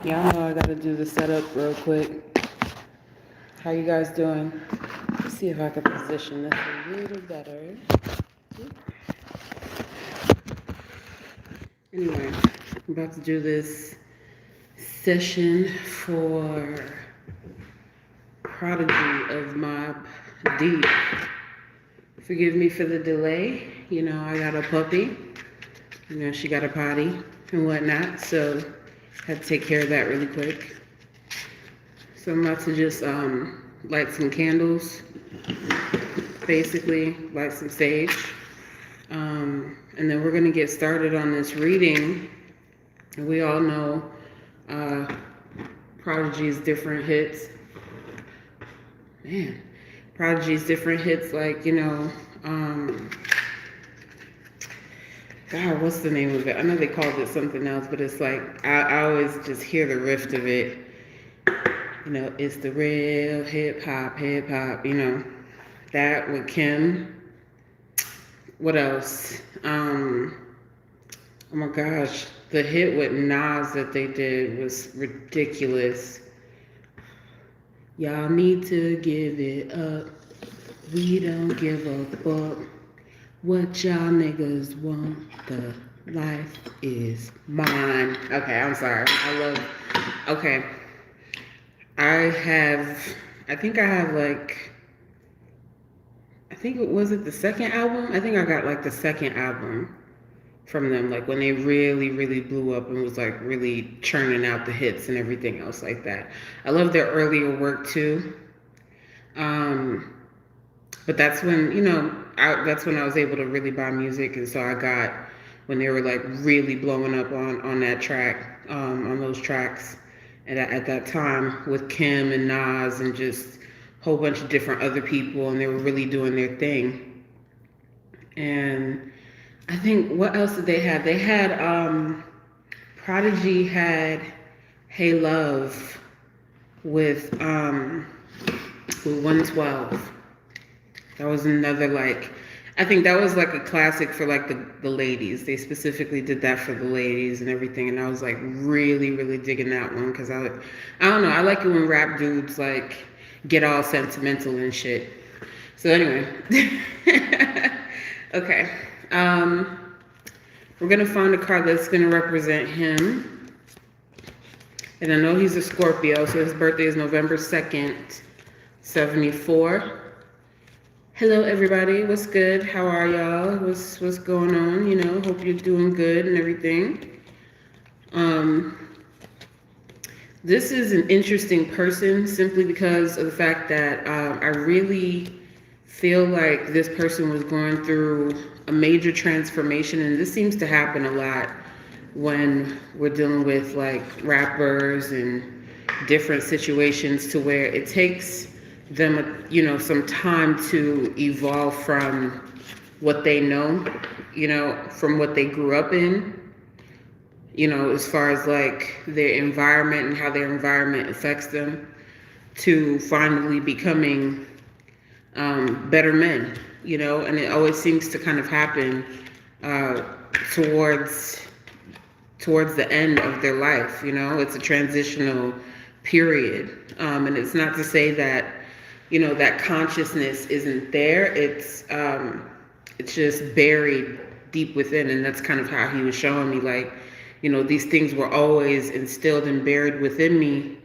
Y'all know I gotta do the setup real quick. How you guys doing? Let's see if I can position this a little better. Anyway, I'm about to do this session for Prodigy of Mobb Deep. Forgive me for the delay. You know, I got a puppy. You know, she got a potty and whatnot, so had to take care of that really quick. So I'm about to just light some candles, basically light some sage, and then we're gonna get started on this reading. We all know Prodigy's different hits. Man, Prodigy's different hits, like, you know, God, what's the name of it? I know they called it something else, but it's like, I always just hear the riff of it. You know, it's the real hip hop, you know. That with Kim. What else? Oh my gosh, the hit with Nas that they did was ridiculous. Y'all need to give it up. We don't give a fuck. What y'all niggas want, the life is mine. Okay, I'm sorry. Okay. I think it was the second album? I think I got like the second album from them, like when they really, really blew up and was like really churning out the hits and everything else like that. I love their earlier work too. But that's when, you know, that's when I was able to really buy music, and so I got when they were like really blowing up on that track, on those tracks, and at that time with Kim and Nas and just a whole bunch of different other people, and they were really doing their thing. And I think, what else did they have? They had Prodigy had Hey Love with 112. That was another, like, I think that was like a classic for like the ladies. They specifically did that for the ladies and everything. And I was like really, really digging that one because I don't know. I like it when rap dudes like get all sentimental and shit. So anyway, okay. We're going to find a card that's going to represent him. And I know he's a Scorpio, so his birthday is November 2nd, 74. Hello, everybody. What's good? How are y'all? What's going on? You know, hope you're doing good and everything. This is an interesting person simply because of the fact that I really feel like this person was going through a major transformation, and this seems to happen a lot when we're dealing with like rappers and different situations, to where it takes them, you know, some time to evolve from what they know, you know, from what they grew up in, you know, as far as like their environment and how their environment affects them, to finally becoming better men, you know. And it always seems to kind of happen towards the end of their life, you know. It's a transitional period, and it's not to say that, you know, that consciousness isn't there. It's just buried deep within, and that's kind of how he was showing me, like, you know, these things were always instilled and buried within me,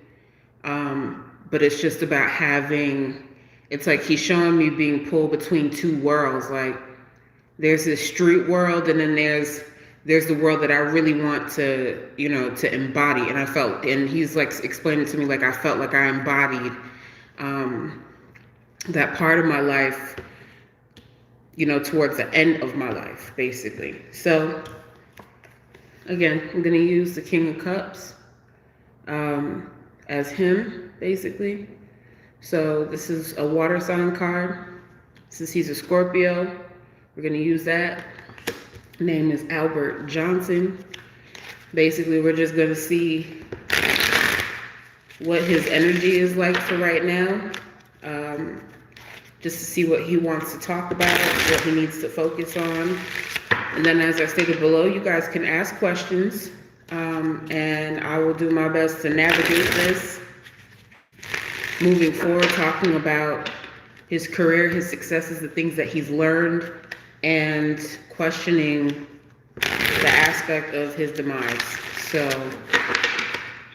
but it's just about having, it's like he's showing me being pulled between two worlds. Like, there's this street world, and then there's the world that I really want to, you know, to embody. And I felt, and he's like explaining to me, like, I felt like I embodied that part of my life, you know, towards the end of my life, basically. So again, I'm going to use the King of Cups as him, basically. So this is a water sign card. Since he's a Scorpio, we're going to use that. Name is Albert Johnson. Basically, we're just going to see what his energy is like for right now. Just to see what he wants to talk about, what he needs to focus on. And then, as I stated below, you guys can ask questions. And I will do my best to navigate this moving forward, talking about his career, his successes, the things that he's learned, and questioning the aspect of his demise. So,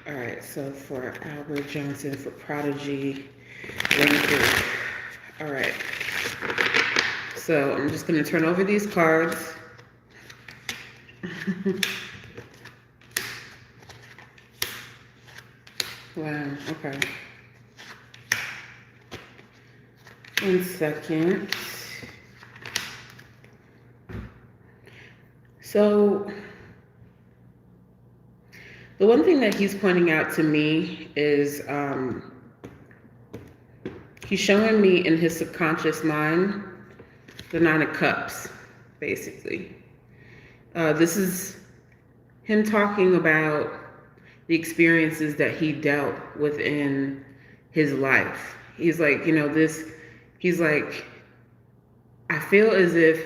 all right, so for Albert Johnson, for Prodigy, Winfrey. All right. So I'm just going to turn over these cards. Wow, okay. 1 second. So the one thing that he's pointing out to me is he's showing me in his subconscious mind the 9 of Cups, basically. This is him talking about the experiences that he dealt within his life. He's like, he's like, I feel as if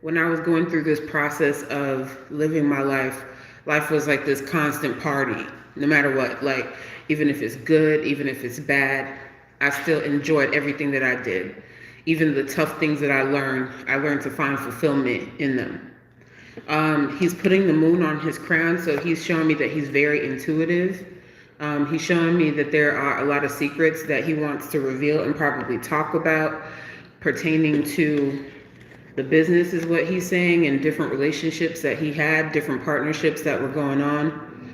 when I was going through this process of living my life, life was like this constant party, no matter what. Like, even if it's good, even if it's bad, I still enjoyed everything that I did. Even the tough things that I learned to find fulfillment in them. He's putting the moon on his crown, so he's showing me that he's very intuitive. He's showing me that there are a lot of secrets that he wants to reveal and probably talk about pertaining to the business, is what he's saying, and different relationships that he had, different partnerships that were going on,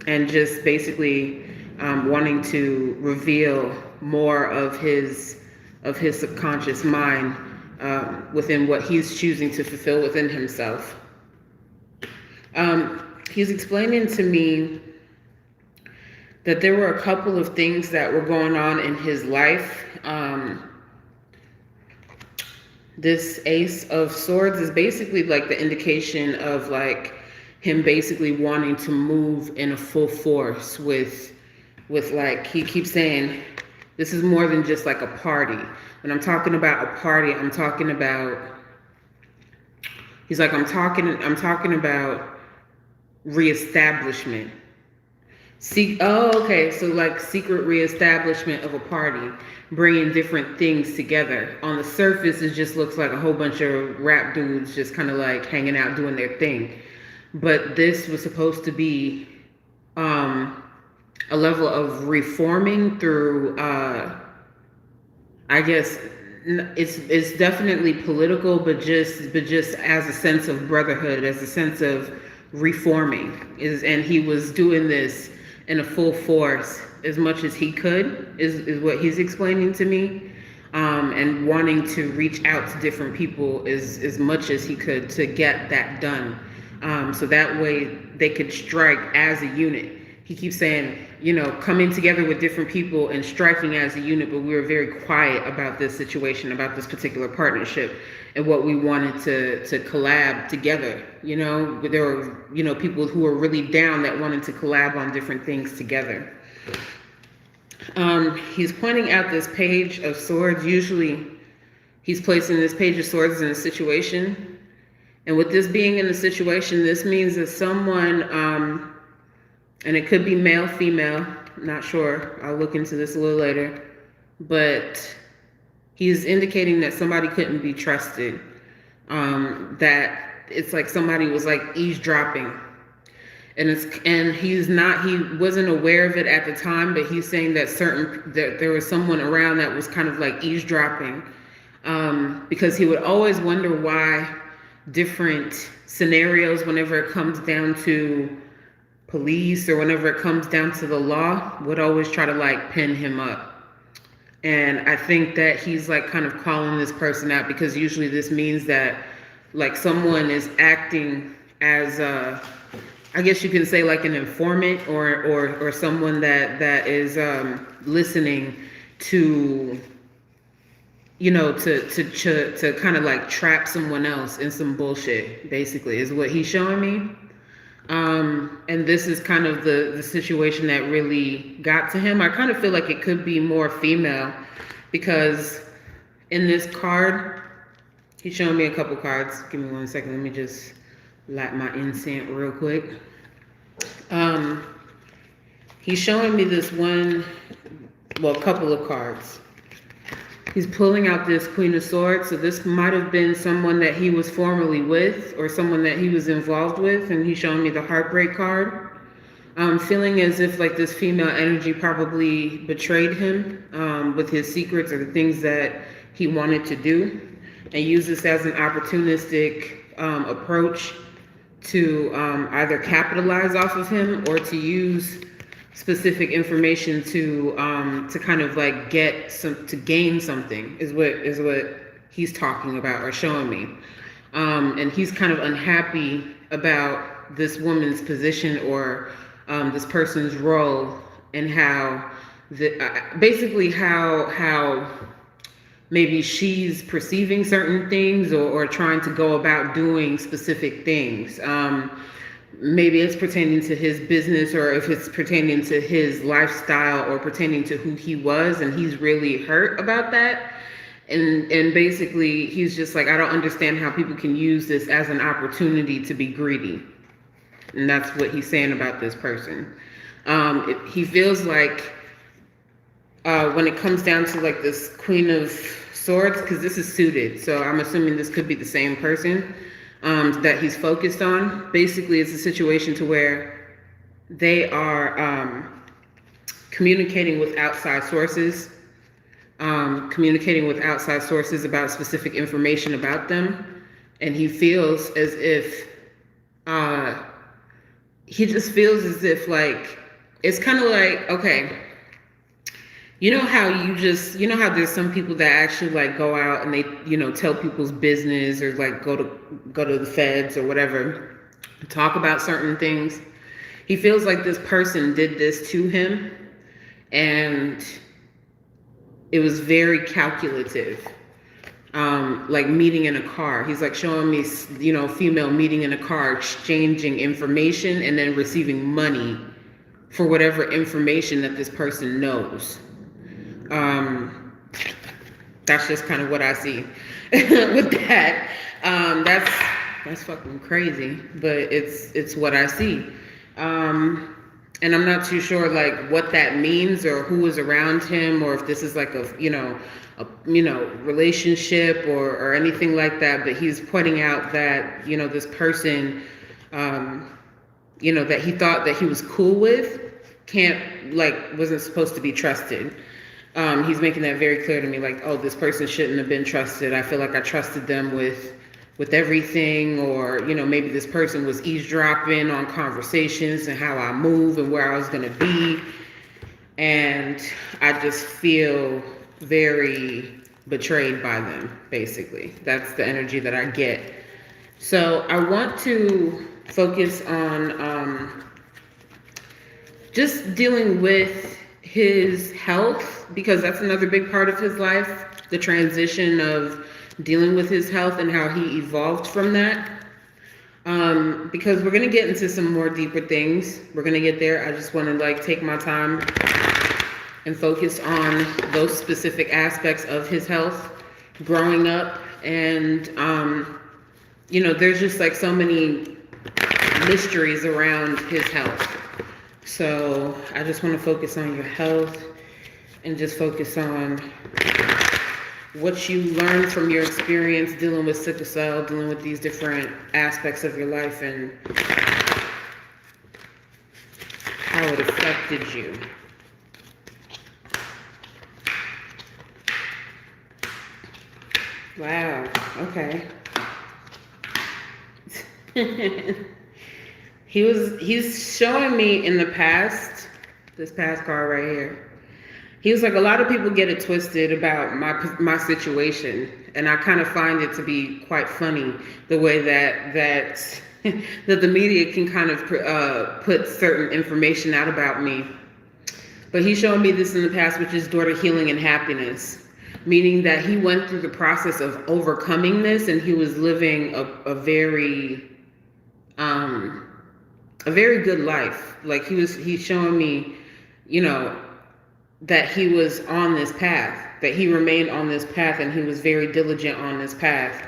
and just basically wanting to reveal more of his subconscious mind within what he's choosing to fulfill within himself. He's explaining to me that there were a couple of things that were going on in his life. This Ace of Swords is basically like the indication of like him basically wanting to move in a full force with like, he keeps saying, this is more than just like a party. When I'm talking about a party, I'm talking about, he's like, I'm talking about reestablishment. Okay, so like secret reestablishment of a party, bringing different things together. On the surface, it just looks like a whole bunch of rap dudes just kind of like hanging out doing their thing. But this was supposed to be a level of reforming through, I guess it's definitely political, but just as a sense of brotherhood, as a sense of reforming. And he was doing this in a full force as much as he could, is what he's explaining to me, and wanting to reach out to different people as much as he could to get that done, so that way they could strike as a unit. He keeps saying, coming together with different people and striking as a unit, but we were very quiet about this situation, about this particular partnership, and what we wanted to collab together. There were, people who were really down that wanted to collab on different things together. He's pointing out this Page of Swords. Usually he's placing this Page of Swords in a situation. And with this being in a situation, this means that someone, and it could be male, female, not sure. I'll look into this a little later. But he's indicating that somebody couldn't be trusted. That it's like somebody was like eavesdropping. And he wasn't aware of it at the time, but he's saying that there was someone around that was kind of like eavesdropping. Because he would always wonder why different scenarios, whenever it comes down to police or whenever it comes down to the law, would always try to like pin him up. And I think that he's like kind of calling this person out, because usually this means that like someone is acting as I guess you can say like an informant or someone that is listening to, to kind of like trap someone else in some bullshit, basically, is what he's showing me. And this is kind of the situation that really got to him. I kind of feel like it could be more female, because in this card, he's showing me a couple cards. Give me 1 second. Let me just light my incense real quick. Um, he's showing me this one, well, a couple of cards. He's pulling out this Queen of Swords, so this might have been someone that he was formerly with or someone that he was involved with, and he's showing me the Heartbreak card. I'm feeling as if like this female energy probably betrayed him with his secrets or the things that he wanted to do, and used this as an opportunistic approach to either capitalize off of him or to use specific information to kind of like gain something is what he's talking about or showing me, and he's kind of unhappy about this woman's position or this person's role, and how basically how maybe she's perceiving certain things or trying to go about doing specific things. Maybe it's pertaining to his business, or if it's pertaining to his lifestyle or pertaining to who he was, and he's really hurt about that. And basically he's just like, I don't understand how people can use this as an opportunity to be greedy. And that's what he's saying about this person. He feels like when it comes down to like this Queen of Swords, because this is suited, so I'm assuming this could be the same person that he's focused on. Basically, it's a situation to where they are communicating with outside sources, about specific information about them, and he feels as if like it's kind of like, okay, you know how there's some people that actually like go out and they, tell people's business, or like go to the feds or whatever, talk about certain things. He feels like this person did this to him, and it was very calculative. Like meeting in a car. He's like showing me, female meeting in a car, exchanging information and then receiving money for whatever information that this person knows. That's just kind of what I see with that. That's fucking crazy, but it's what I see. And I'm not too sure like what that means or who is around him, or if this is like a relationship or anything like that. But he's pointing out that, this person, that he thought that he was cool with, wasn't supposed to be trusted. He's making that very clear to me, like, oh, this person shouldn't have been trusted. I feel like I trusted them with everything, or, maybe this person was eavesdropping on conversations and how I move and where I was going to be. And I just feel very betrayed by them, basically. That's the energy that I get. So I want to focus on just dealing with his health, because that's another big part of his life, the transition of dealing with his health and how he evolved from that. Because we're going to get into some more deeper things. We're going to get there. I just want to take my time and focus on those specific aspects of his health growing up. And, there's just so many mysteries around his health. So I just want to focus on your health and just focus on what you learned from your experience dealing with sickle cell, dealing with these different aspects of your life, and how it affected you. Wow, okay. He's showing me in the past, this past card right here. He was like, a lot of people get it twisted about my situation, and I kind of find it to be quite funny the way that the media can kind of put certain information out about me. But he's showing me this in the past, which is door to healing and happiness, meaning that he went through the process of overcoming this, and he was living a very good life. Like he's showing me, that he was on this path, that he remained on this path, and he was very diligent on this path.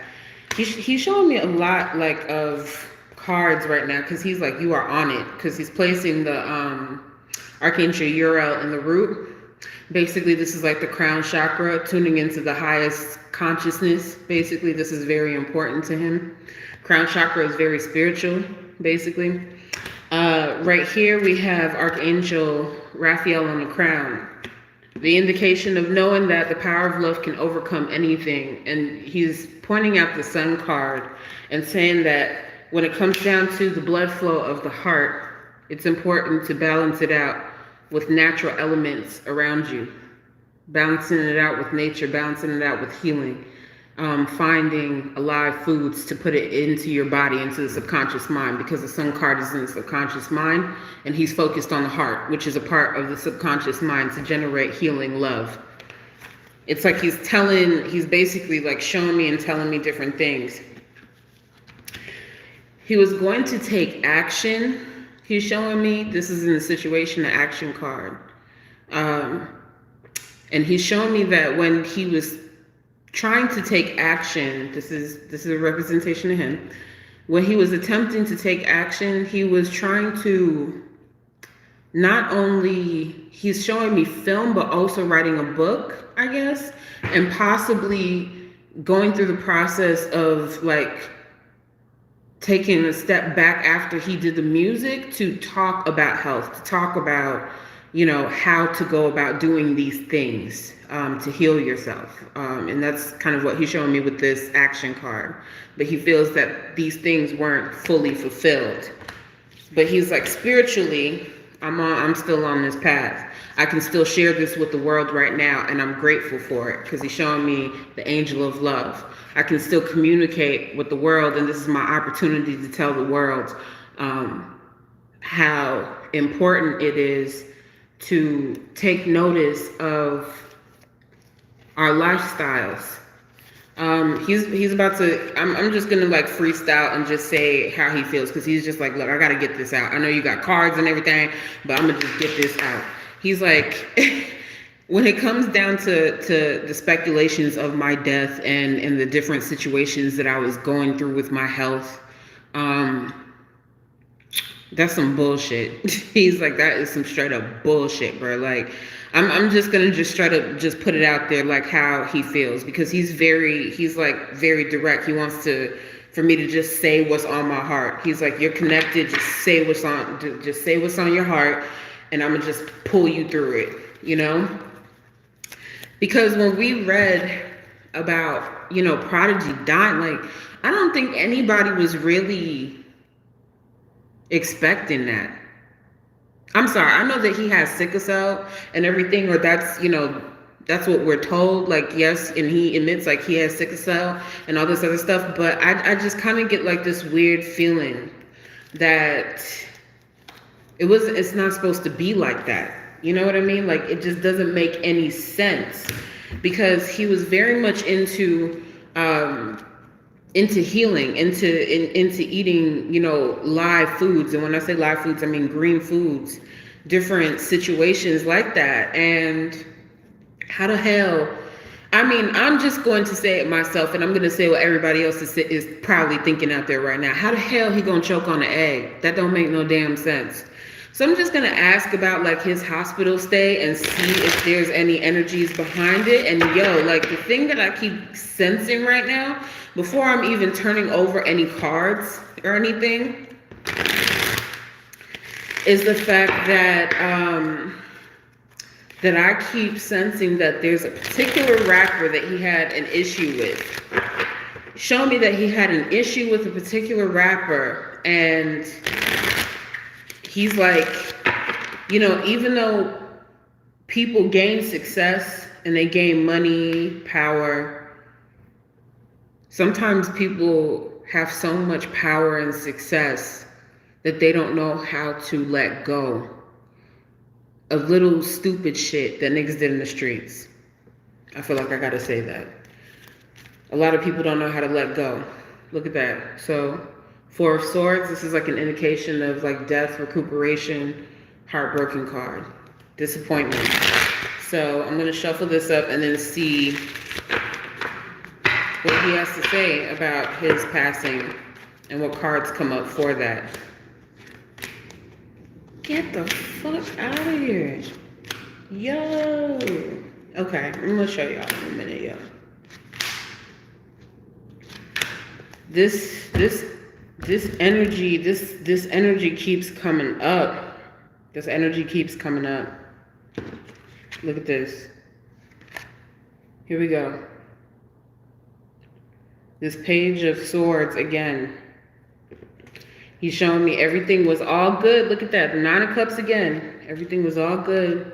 He's showing me a lot of cards right now because he's like, you are on it, because he's placing the Archangel Uriel in the root. Basically, this is like the crown chakra, tuning into the highest consciousness. Basically, this is very important to him. Crown chakra is very spiritual, basically. Right here, we have Archangel Raphael on the crown. The indication of knowing that the power of love can overcome anything. And he's pointing out the Sun card and saying that when it comes down to the blood flow of the heart, it's important to balance it out with natural elements around you. Balancing it out with nature, balancing it out with healing. Finding alive foods to put it into your body, into the subconscious mind, because the Sun card is in the subconscious mind, and he's focused on the heart, which is a part of the subconscious mind to generate healing love. It's like he's basically like showing me and telling me different things. He was going to take action. He's showing me, this is in the situation, the action card. And he's showing me that when he was trying to take action, this is a representation of him. When he was attempting to take action, he was trying to not only, he's showing me film, but also writing a book, I guess, and possibly going through the process of like taking a step back after he did the music to talk about health, to talk about, you know, how to go about doing these things to heal yourself. And that's kind of what he's showing me with this action card. But he feels that these things weren't fully fulfilled. But he's like, spiritually, I'm still on this path. I can still share this with the world right now, and I'm grateful for it, because he's showing me the angel of love. I can still communicate with the world, and this is my opportunity to tell the world how important it is to take notice of our lifestyles. He's about to, I'm just gonna like freestyle and just say how he feels, because he's just like, look, I gotta get this out. I know you got cards and everything, but I'm gonna just get this out. He's like, when it comes down to the speculations of my death and the different situations that I was going through with my health, that's some bullshit. He's like, that is some straight up bullshit, bro. Like, I'm just gonna just straight up just put it out there, like how he feels, because he's like very direct. He wants for me to just say what's on my heart. He's like, you're connected. Just say what's on your heart, and I'm gonna just pull you through it. You know, because when we read about, you know, Prodigy dying, like, I don't think anybody was really expecting that. I'm sorry, I know that he has sickle cell and everything, or that's, you know, that's what we're told, like, yes, and he admits like he has sickle cell and all this other stuff, but I just kind of get like this weird feeling that it's not supposed to be like that. You know what I mean? Like, it just doesn't make any sense, because he was very much into healing, into eating, you know, live foods. And when I say live foods, I mean green foods, different situations like that. And how the hell, I mean, I'm just going to say it myself, and I'm going to say what everybody else is probably thinking out there right now. How the hell he gonna choke on an egg? That don't make no damn sense. So I'm just going to ask about like his hospital stay and see if there's any energies behind it. And yo, like, the thing that I keep sensing right now, before I'm even turning over any cards or anything, is the fact that that I keep sensing that there's a particular rapper that he had an issue with. Show me that he had an issue with a particular rapper, and he's like, you know, even though people gain success and they gain money, power, sometimes people have so much power and success that they don't know how to let go of little stupid shit that niggas did in the streets. I feel like I gotta say that. A lot of people don't know how to let go. Look at that. So, Four of Swords, this is like an indication of like death, recuperation, heartbroken card, disappointment. So I'm gonna shuffle this up and then see what he has to say about his passing. and what cards come up for that. Get the fuck out of here. Yo. Okay, I'm gonna show y'all in a minute, yo. This energy keeps coming up. This energy keeps coming up. Look at this. Here we go. This Page of Swords again. He's showing me everything was all good. Look at that. The Nine of Cups again. Everything was all good.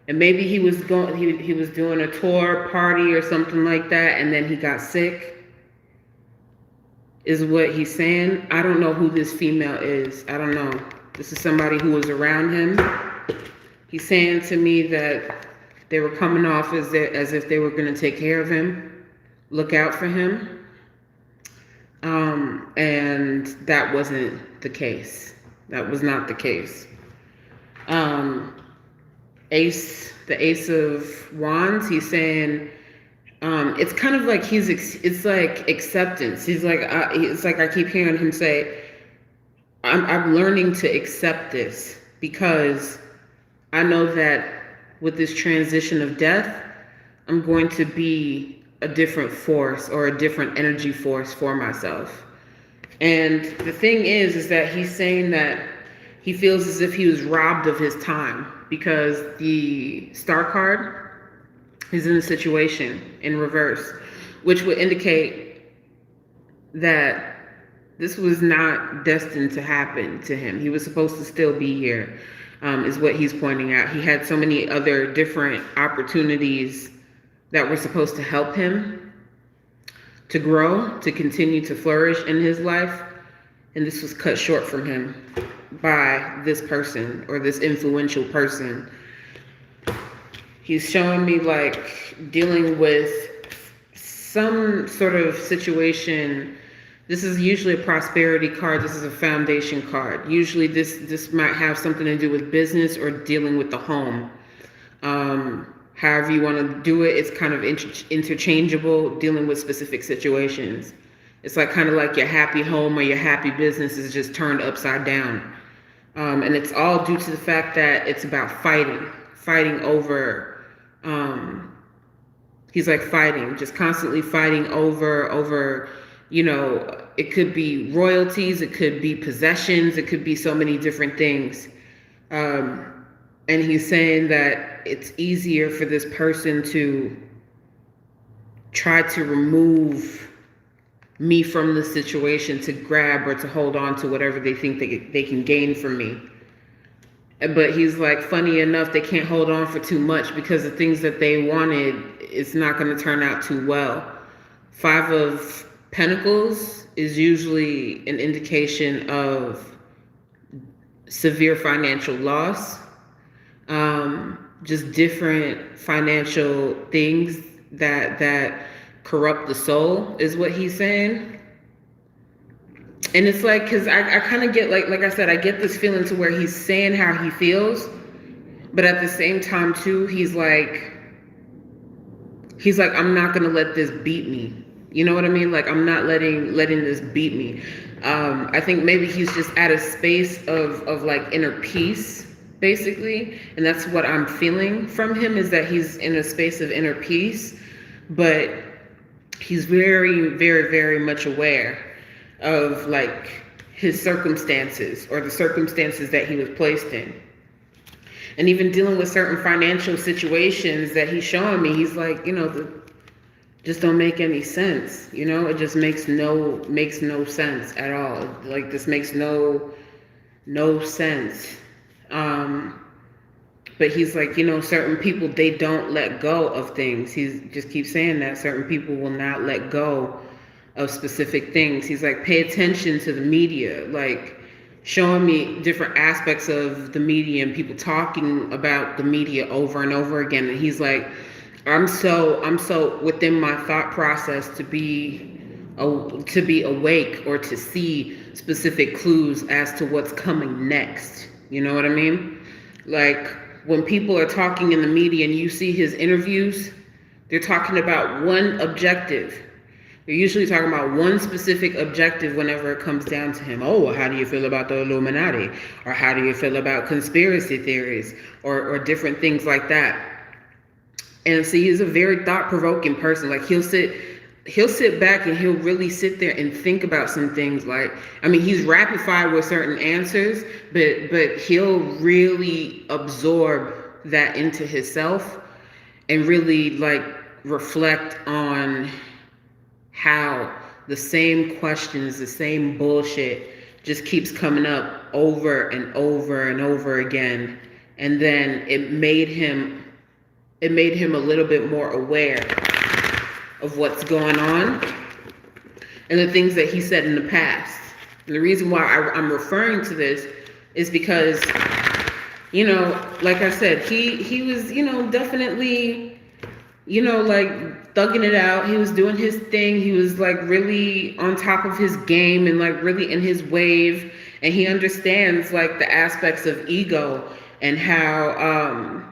And maybe he was doing a tour party or something like that, and then he got sick. Is what he's saying. I don't know who this female is. I don't know. This is somebody who was around him. He's saying to me that they were coming off as if they were going to take care of him, look out for him. And that wasn't the case. That was not the case. The Ace of Wands, he's saying, it's kind of like it's like acceptance. He's like, it's like I keep hearing him say, I'm learning to accept this because I know that with this transition of death, I'm going to be a different force or a different energy force for myself. And the thing is that he's saying that he feels as if he was robbed of his time because the Star card is in a situation in reverse, which would indicate that this was not destined to happen to him. He was supposed to still be here, is what he's pointing out. He had so many other different opportunities that were supposed to help him to grow, to continue to flourish in his life. And this was cut short from him by this person or this influential person. He's showing me like dealing with some sort of situation. This is usually a prosperity card. This is a foundation card. Usually this might have something to do with business or dealing with the home. However you want to do it, it's kind of interchangeable, dealing with specific situations. It's like kind of like your happy home or your happy business is just turned upside down. And it's all due to the fact that it's about fighting over, he's like fighting, just constantly fighting over, you know, it could be royalties, it could be possessions, it could be so many different things. And he's saying that it's easier for this person to try to remove me from the situation, to grab or to hold on to whatever they think they can gain from me. But he's like, funny enough, they can't hold on for too much because the things that they wanted, it's not going to turn out too well. 5 of Pentacles is usually an indication of severe financial loss. Just different financial things that corrupt the soul is what he's saying. And it's like, because I kind of get like I said, I get this feeling to where he's saying how he feels, but at the same time too, he's like, I'm not gonna let this beat me. You know what I mean? Like, I'm not letting this beat me. I think maybe he's just at a space of like inner peace, basically. And that's what I'm feeling from him, is that he's in a space of inner peace, but he's very, very, very much aware of like his circumstances or the circumstances that he was placed in. And even dealing with certain financial situations that he's showing me, he's like, you know, just don't make any sense. You know, it just makes no sense at all. Like, this makes no sense. But he's like, you know, certain people, they don't let go of things. He just keeps saying that certain people will not let go of specific things. He's like, pay attention to the media, like showing me different aspects of the media and people talking about the media over and over again. And he's like, I'm so within my thought process to be awake or to see specific clues as to what's coming next. You know what I mean? Like, when people are talking in the media and you see his interviews, they're talking about one objective. They're usually talking about one specific objective whenever it comes down to him. Oh, well, how do you feel about the Illuminati? Or how do you feel about conspiracy theories? Or different things like that. And see, he's a very thought-provoking person. Like he'll sit back and he'll really sit there and think about some things. Like, I mean, he's rapid fire with certain answers, but he'll really absorb that into himself and really like reflect on how the same questions, the same bullshit just keeps coming up over and over and over again. And then it made him a little bit more aware of what's going on and the things that he said in the past. And the reason why I'm referring to this is because, you know, like I said, he was, you know, definitely, you know, like thugging it out. He was doing his thing. He was like really on top of his game and like really in his wave. And he understands like the aspects of ego and how,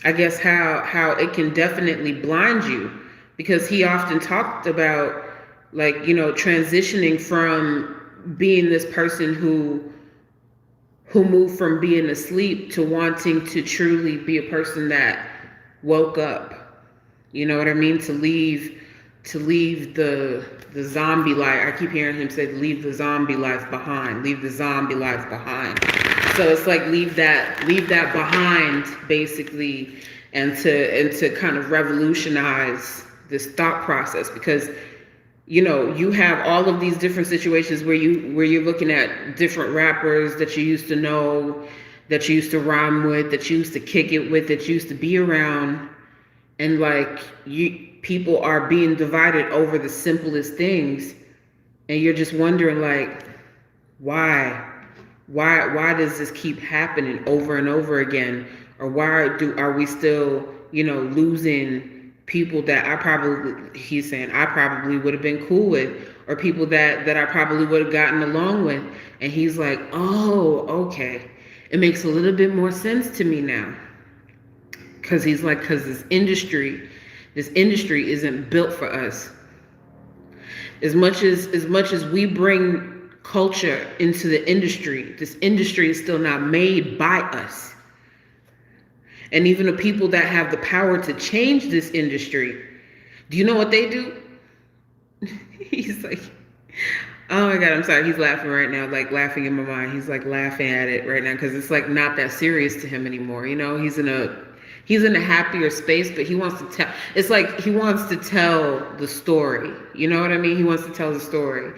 I guess how it can definitely blind you, because he often talked about like, you know, transitioning from being this person who moved from being asleep to wanting to truly be a person that woke up. You know what I mean? To leave the zombie life. I keep hearing him say, leave the zombie life behind. Leave the zombie life behind. So it's like leave that behind, basically, and to kind of revolutionize this thought process, because you know you have all of these different situations where you're looking at different rappers that you used to know, that you used to rhyme with, that you used to kick it with, that you used to be around, and like people are being divided over the simplest things, and you're just wondering like, why does this keep happening over and over again? Or why are we still, you know, losing people that he's saying I probably would have been cool with, or people that I probably would have gotten along with. And he's like, oh, okay. It makes a little bit more sense to me now. Cause he's like, cause this industry isn't built for us. As much as we bring culture into the industry, this industry is still not made by us. And even the people that have the power to change this industry, do you know what they do? He's like, oh my God, I'm sorry. He's laughing right now, like laughing in my mind. He's like laughing at it right now because it's like not that serious to him anymore. You know, he's in a happier space, but he wants to tell, it's like he wants to tell the story. You know what I mean? He wants to tell the story.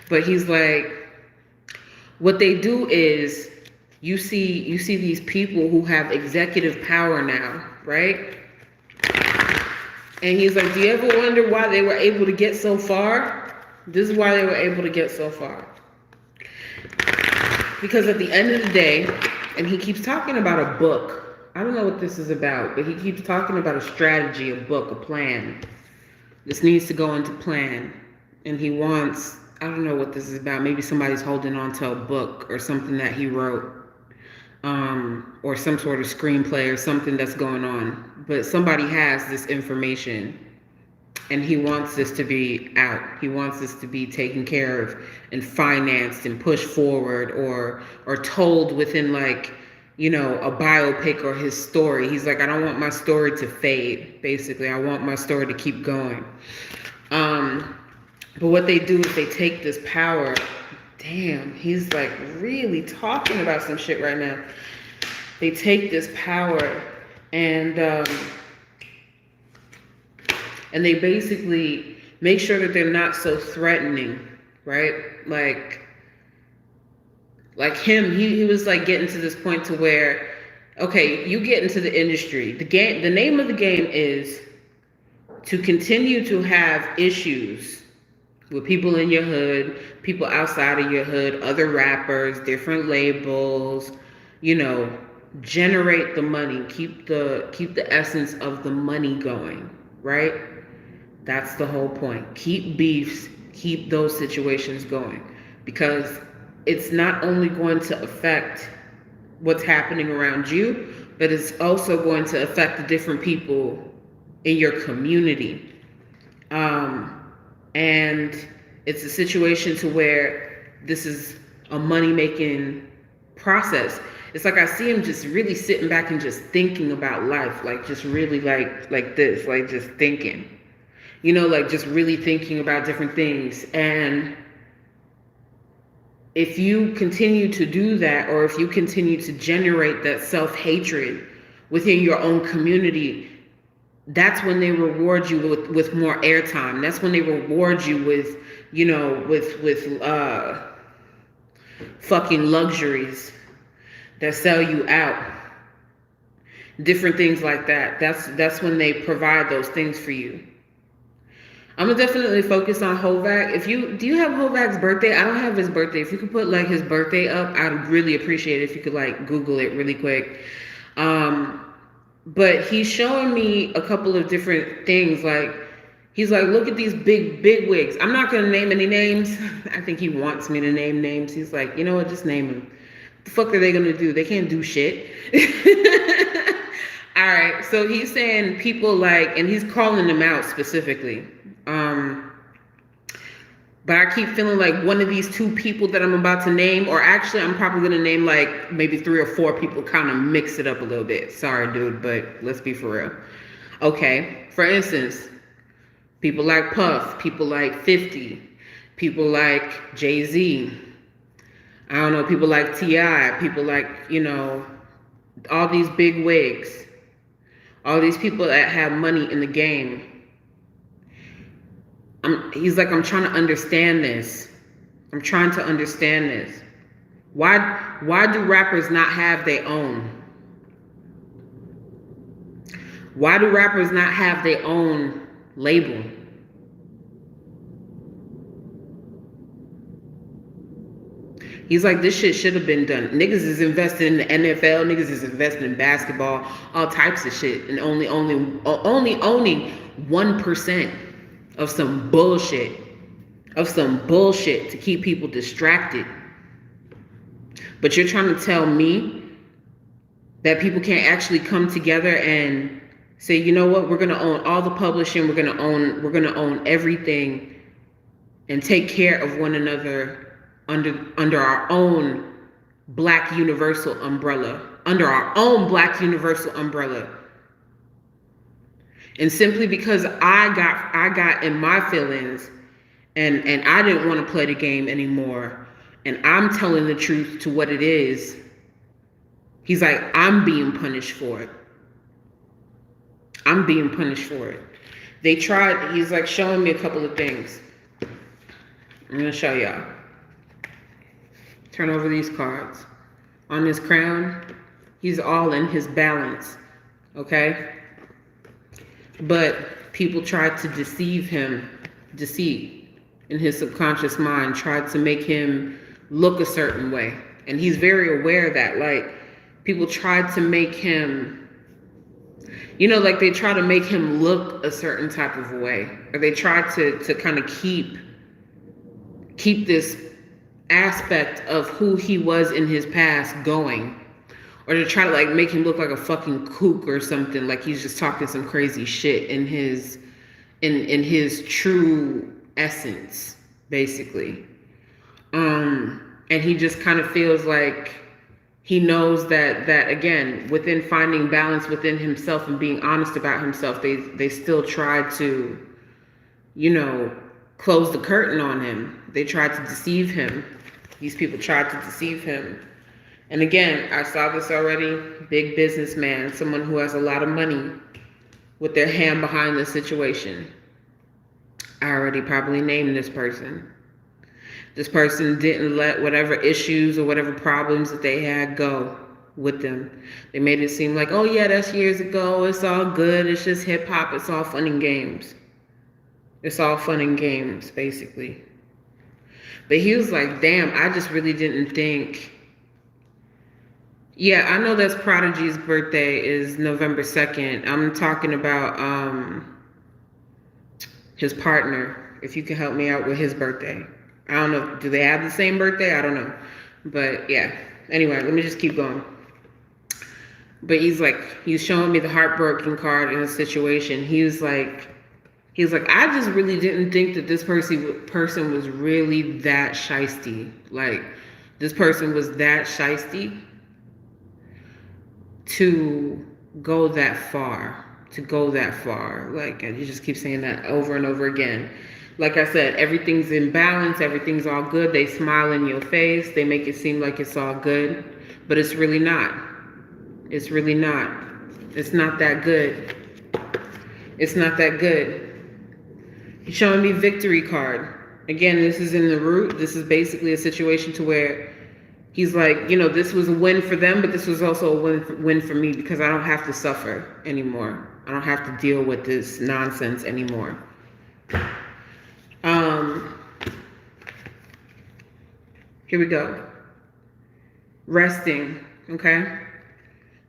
But he's like, what they do is you see these people who have executive power now, right? And he's like, do you ever wonder why they were able to get so far? This is why they were able to get so far. Because at the end of the day, and he keeps talking about a book. I don't know what this is about, but he keeps talking about a strategy, a book, a plan. This needs to go into plan. And he wants, I don't know what this is about. Maybe somebody's holding on to a book or something that he wrote, or some sort of screenplay or something that's going on. But somebody has this information and he wants this to be out. He wants this to be taken care of and financed and pushed forward or told within like, you know, a biopic or his story. He's like, I don't want my story to fade, basically. I want my story to keep going. But what they do is they take this power. Damn, he's like really talking about some shit right now. They take this power and they basically make sure that they're not so threatening, right? Like him, he was like getting to this point to where, okay, you get into the industry. The name of the game is to continue to have issues with people in your hood, people outside of your hood, other rappers, different labels, you know, generate the money, keep the essence of the money going, right? That's the whole point. Keep beefs, keep those situations going, because it's not only going to affect what's happening around you, but it's also going to affect the different people in your community. And it's a situation to where this is a money-making process. It's like I see him just really sitting back and just thinking about life, like just really like this, like just thinking. You know, like just really thinking about different things. And if you continue to do that, or if you continue to generate that self-hatred within your own community, that's when they reward you with more airtime. That's when they reward you with, you know, with fucking luxuries that sell you out. Different things like that. That's when they provide those things for you. I'm gonna definitely focus on Havoc. Do you have Hovac's birthday? I don't have his birthday. If you could put like his birthday up, I'd really appreciate it if you could like Google it really quick. But he's showing me a couple of different things. Like he's like, look at these big wigs. I'm not gonna name any names. I think he wants me to name names. He's like, you know what? Just name them. What the fuck are they gonna do? They can't do shit. All right. So he's saying people like, and he's calling them out specifically. But I keep feeling like one of these two people that I'm about to name, or actually I'm probably going to name like maybe 3 or 4 people, kind of mix it up a little bit. Sorry, dude, but let's be for real. Okay. For instance, people like Puff, people like 50, people like Jay-Z. I don't know, people like T.I., people like, you know, all these big wigs, all these people that have money in the game. He's like, I'm trying to understand this. I'm trying to understand this. Why do rappers not have their own? Why do rappers not have their own label? He's like, this shit should have been done. Niggas is invested in the NFL. Niggas is invested in basketball. All types of shit. And only owning 1% of some bullshit. Of some bullshit to keep people distracted. But you're trying to tell me that people can't actually come together and say, you know what, we're gonna own all the publishing, we're gonna own everything and take care of one another under our own Black universal umbrella. Under our own Black universal umbrella. And simply because I got in my feelings and I didn't want to play the game anymore, and I'm telling the truth to what it is, he's like, I'm being punished for it. I'm being punished for it. They tried, he's like showing me a couple of things. I'm gonna show y'all. Turn over these cards. On his crown, he's all in his balance, okay? But people tried to deceive him, deceit in his subconscious mind, tried to make him look a certain way. And he's very aware of that. Like, people tried to make him, you know, like they try to make him look a certain type of way. Or they try to kind of keep this aspect of who he was in his past going. Or to try to like make him look like a fucking kook or something, like he's just talking some crazy shit in his true essence, basically. And he just kind of feels like he knows that again, within finding balance within himself and being honest about himself, they still try to, you know, close the curtain on him. They tried to deceive him. These people tried to deceive him. And again, I saw this already, big businessman, someone who has a lot of money with their hand behind the situation. I already probably named this person. This person didn't let whatever issues or whatever problems that they had go with them. They made it seem like, oh yeah, that's years ago. It's all good. It's just hip hop. It's all fun and games. It's all fun and games, basically. But he was like, damn, I just really didn't think. Yeah, I know that's Prodigy's birthday is November 2nd. I'm talking about his partner, if you can help me out with his birthday. I don't know, do they have the same birthday? I don't know. But yeah, anyway, let me just keep going. But he's showing me the heartbroken card in a situation. He's like, He's like, I just really didn't think that this person was really that shisty. Like, this person was that shisty to go that far. Like, and you just keep saying that over and over again. Like I said, everything's in balance. Everything's all good. They smile in your face. They make it seem like it's all good. But it's really not. It's really not. It's not that good. It's not that good. He's showing me victory card. Again, this is in the root. This is basically a situation to where he's like, you know, this was a win for them, but this was also a win for me because I don't have to suffer anymore. I don't have to deal with this nonsense anymore. Here we go. Resting, okay?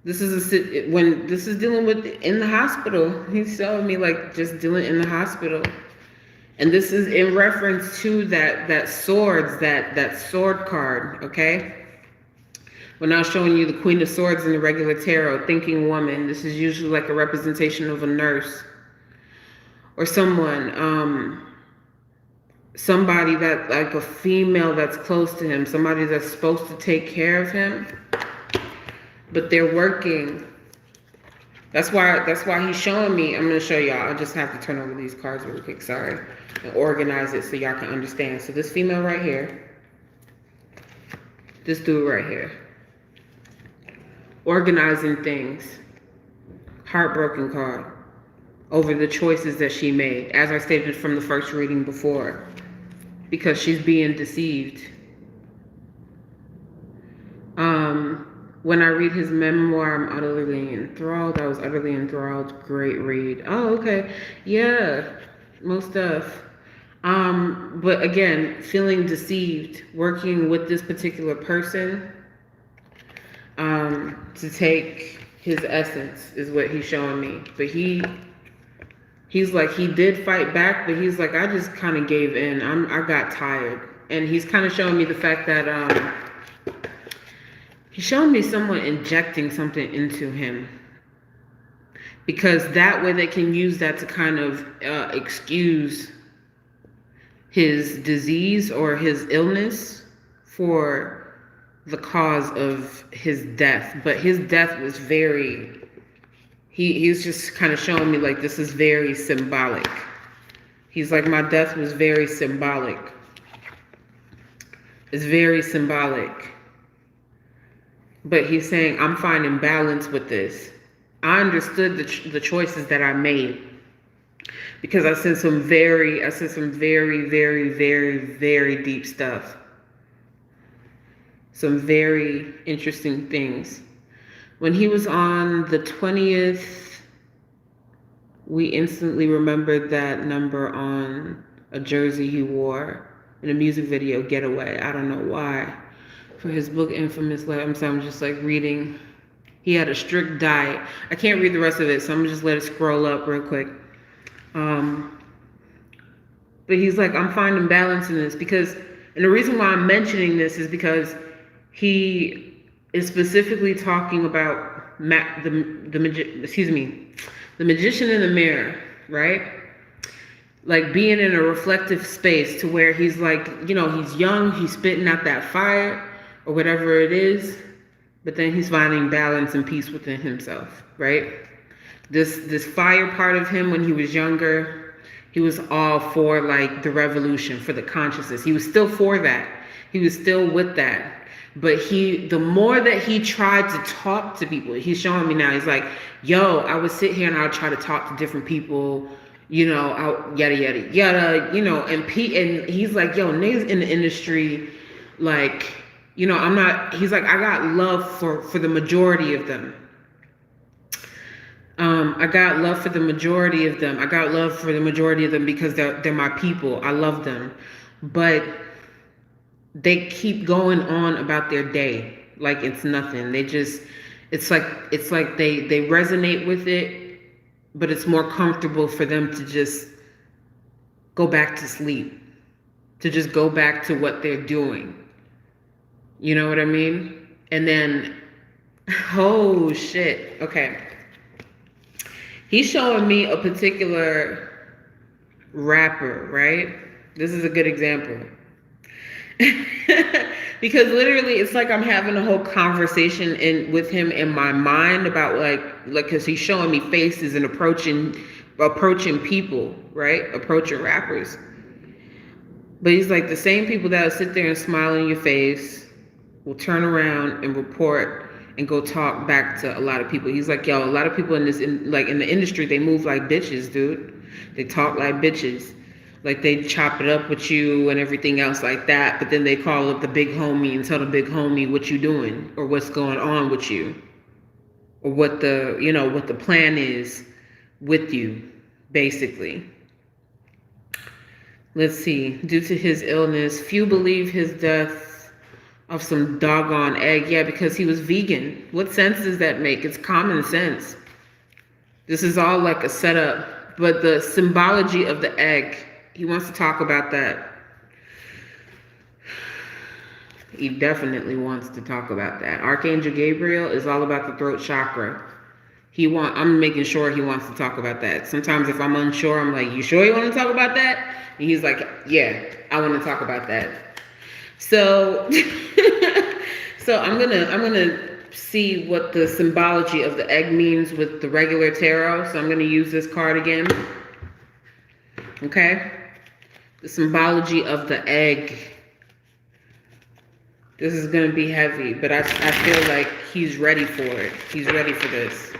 This is when this is dealing with in the hospital. He's showing me like just dealing in the hospital. And this is in reference to that sword card, okay? We're now showing you the Queen of Swords in the regular tarot, thinking woman. This is usually like a representation of a nurse or someone, somebody that, like a female that's close to him, somebody that's supposed to take care of him, but they're working. That's why he's showing me. I'm gonna show y'all. I just have to turn over these cards real quick, sorry, and organize it so y'all can understand. So this female right here, this dude right here, organizing things, heartbroken card over the choices that she made, as I stated from the first reading before, because she's being deceived. When I read his memoir, I'm utterly enthralled. I was utterly enthralled. Great read. Oh, okay. Yeah, most stuff. But again, feeling deceived, working with this particular person to take his essence is what he's showing me. But he's like, he did fight back, but he's like, I just kind of gave in. I got tired. And he's kind of showing me the fact that he's showing me someone injecting something into him, because that way they can use that to kind of excuse his disease or his illness for the cause of his death. But his death was very, he's just kind of showing me like this is very symbolic. He's like, my death was very symbolic. It's very symbolic. But he's saying, I'm finding balance with this. I understood the choices that I made, because I said some very, very, very, very deep stuff. Some very interesting things. When he was on the 20th, we instantly remembered that number on a jersey he wore in a music video, Getaway. I don't know why. For his book, Infamous Life. I'm just like reading. He had a strict diet. I can't read the rest of it, so I'm gonna just let it scroll up real quick. But he's like, I'm finding balance in this because, and the reason why I'm mentioning this is because he is specifically talking about the magician in the mirror, right? Like being in a reflective space to where he's like, you know, he's young, he's spitting out that fire or whatever it is, but then he's finding balance and peace within himself, right? This fire part of him when he was younger, he was all for like the revolution, for the consciousness. He was still for that. He was still with that. But the more that he tried to talk to people, he's showing me now, he's like, yo, I would sit here and I would try to talk to different people, you know, yada, yada, yada, you know, and he's like, yo, niggas in the industry, like, you know, he's like, I got love for the majority of them. I got love for the majority of them. I got love for the majority of them because they're my people. I love them. But they keep going on about their day like it's nothing. It's like they resonate with it, but it's more comfortable for them to just go back to sleep, to just go back to what they're doing. You know what I mean? And then, oh shit, okay. He's showing me a particular rapper, right? This is a good example. Because literally it's like I'm having a whole conversation with him in my mind about like because he's showing me faces and approaching people, right? Approaching rappers. But he's like the same people that will sit there and smile in your face will turn around and report and go talk back to a lot of people. He's like, yo, a lot of people in the industry, they move like bitches, dude. They talk like bitches. Like they chop it up with you and everything else like that, but then they call up the big homie and tell the big homie what you doing or what's going on with you or what the plan is with you, basically. Let's see. Due to his illness, few believe his death of some doggone egg. Yeah, because he was vegan. What sense does that make? It's common sense. This is all like a setup, but the symbology of the egg, he wants to talk about that. He definitely wants to talk about that. Archangel Gabriel is all about the throat chakra. I'm making sure he wants to talk about that. Sometimes if I'm unsure, I'm like, you sure you want to talk about that? And he's like, yeah, I want to talk about that. So, so I'm gonna see what the symbology of the egg means with the regular tarot. So I'm gonna use this card again. Okay, the symbology of the egg. This is gonna be heavy, but I feel like he's ready for it. He's ready for this.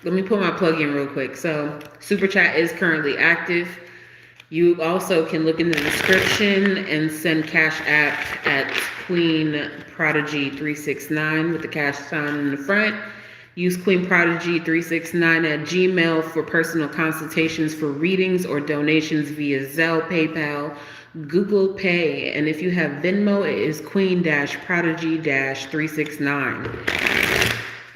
Let me put my plug in real quick. So Super Chat is currently active. You also can look in the description and send Cashapp at Queen Prodigy 369 with the cash sign in the front. Use Queen Prodigy 369 at Gmail for personal consultations for readings or donations via Zelle, PayPal, Google Pay. And if you have Venmo, it is Queen-Prodigy-369.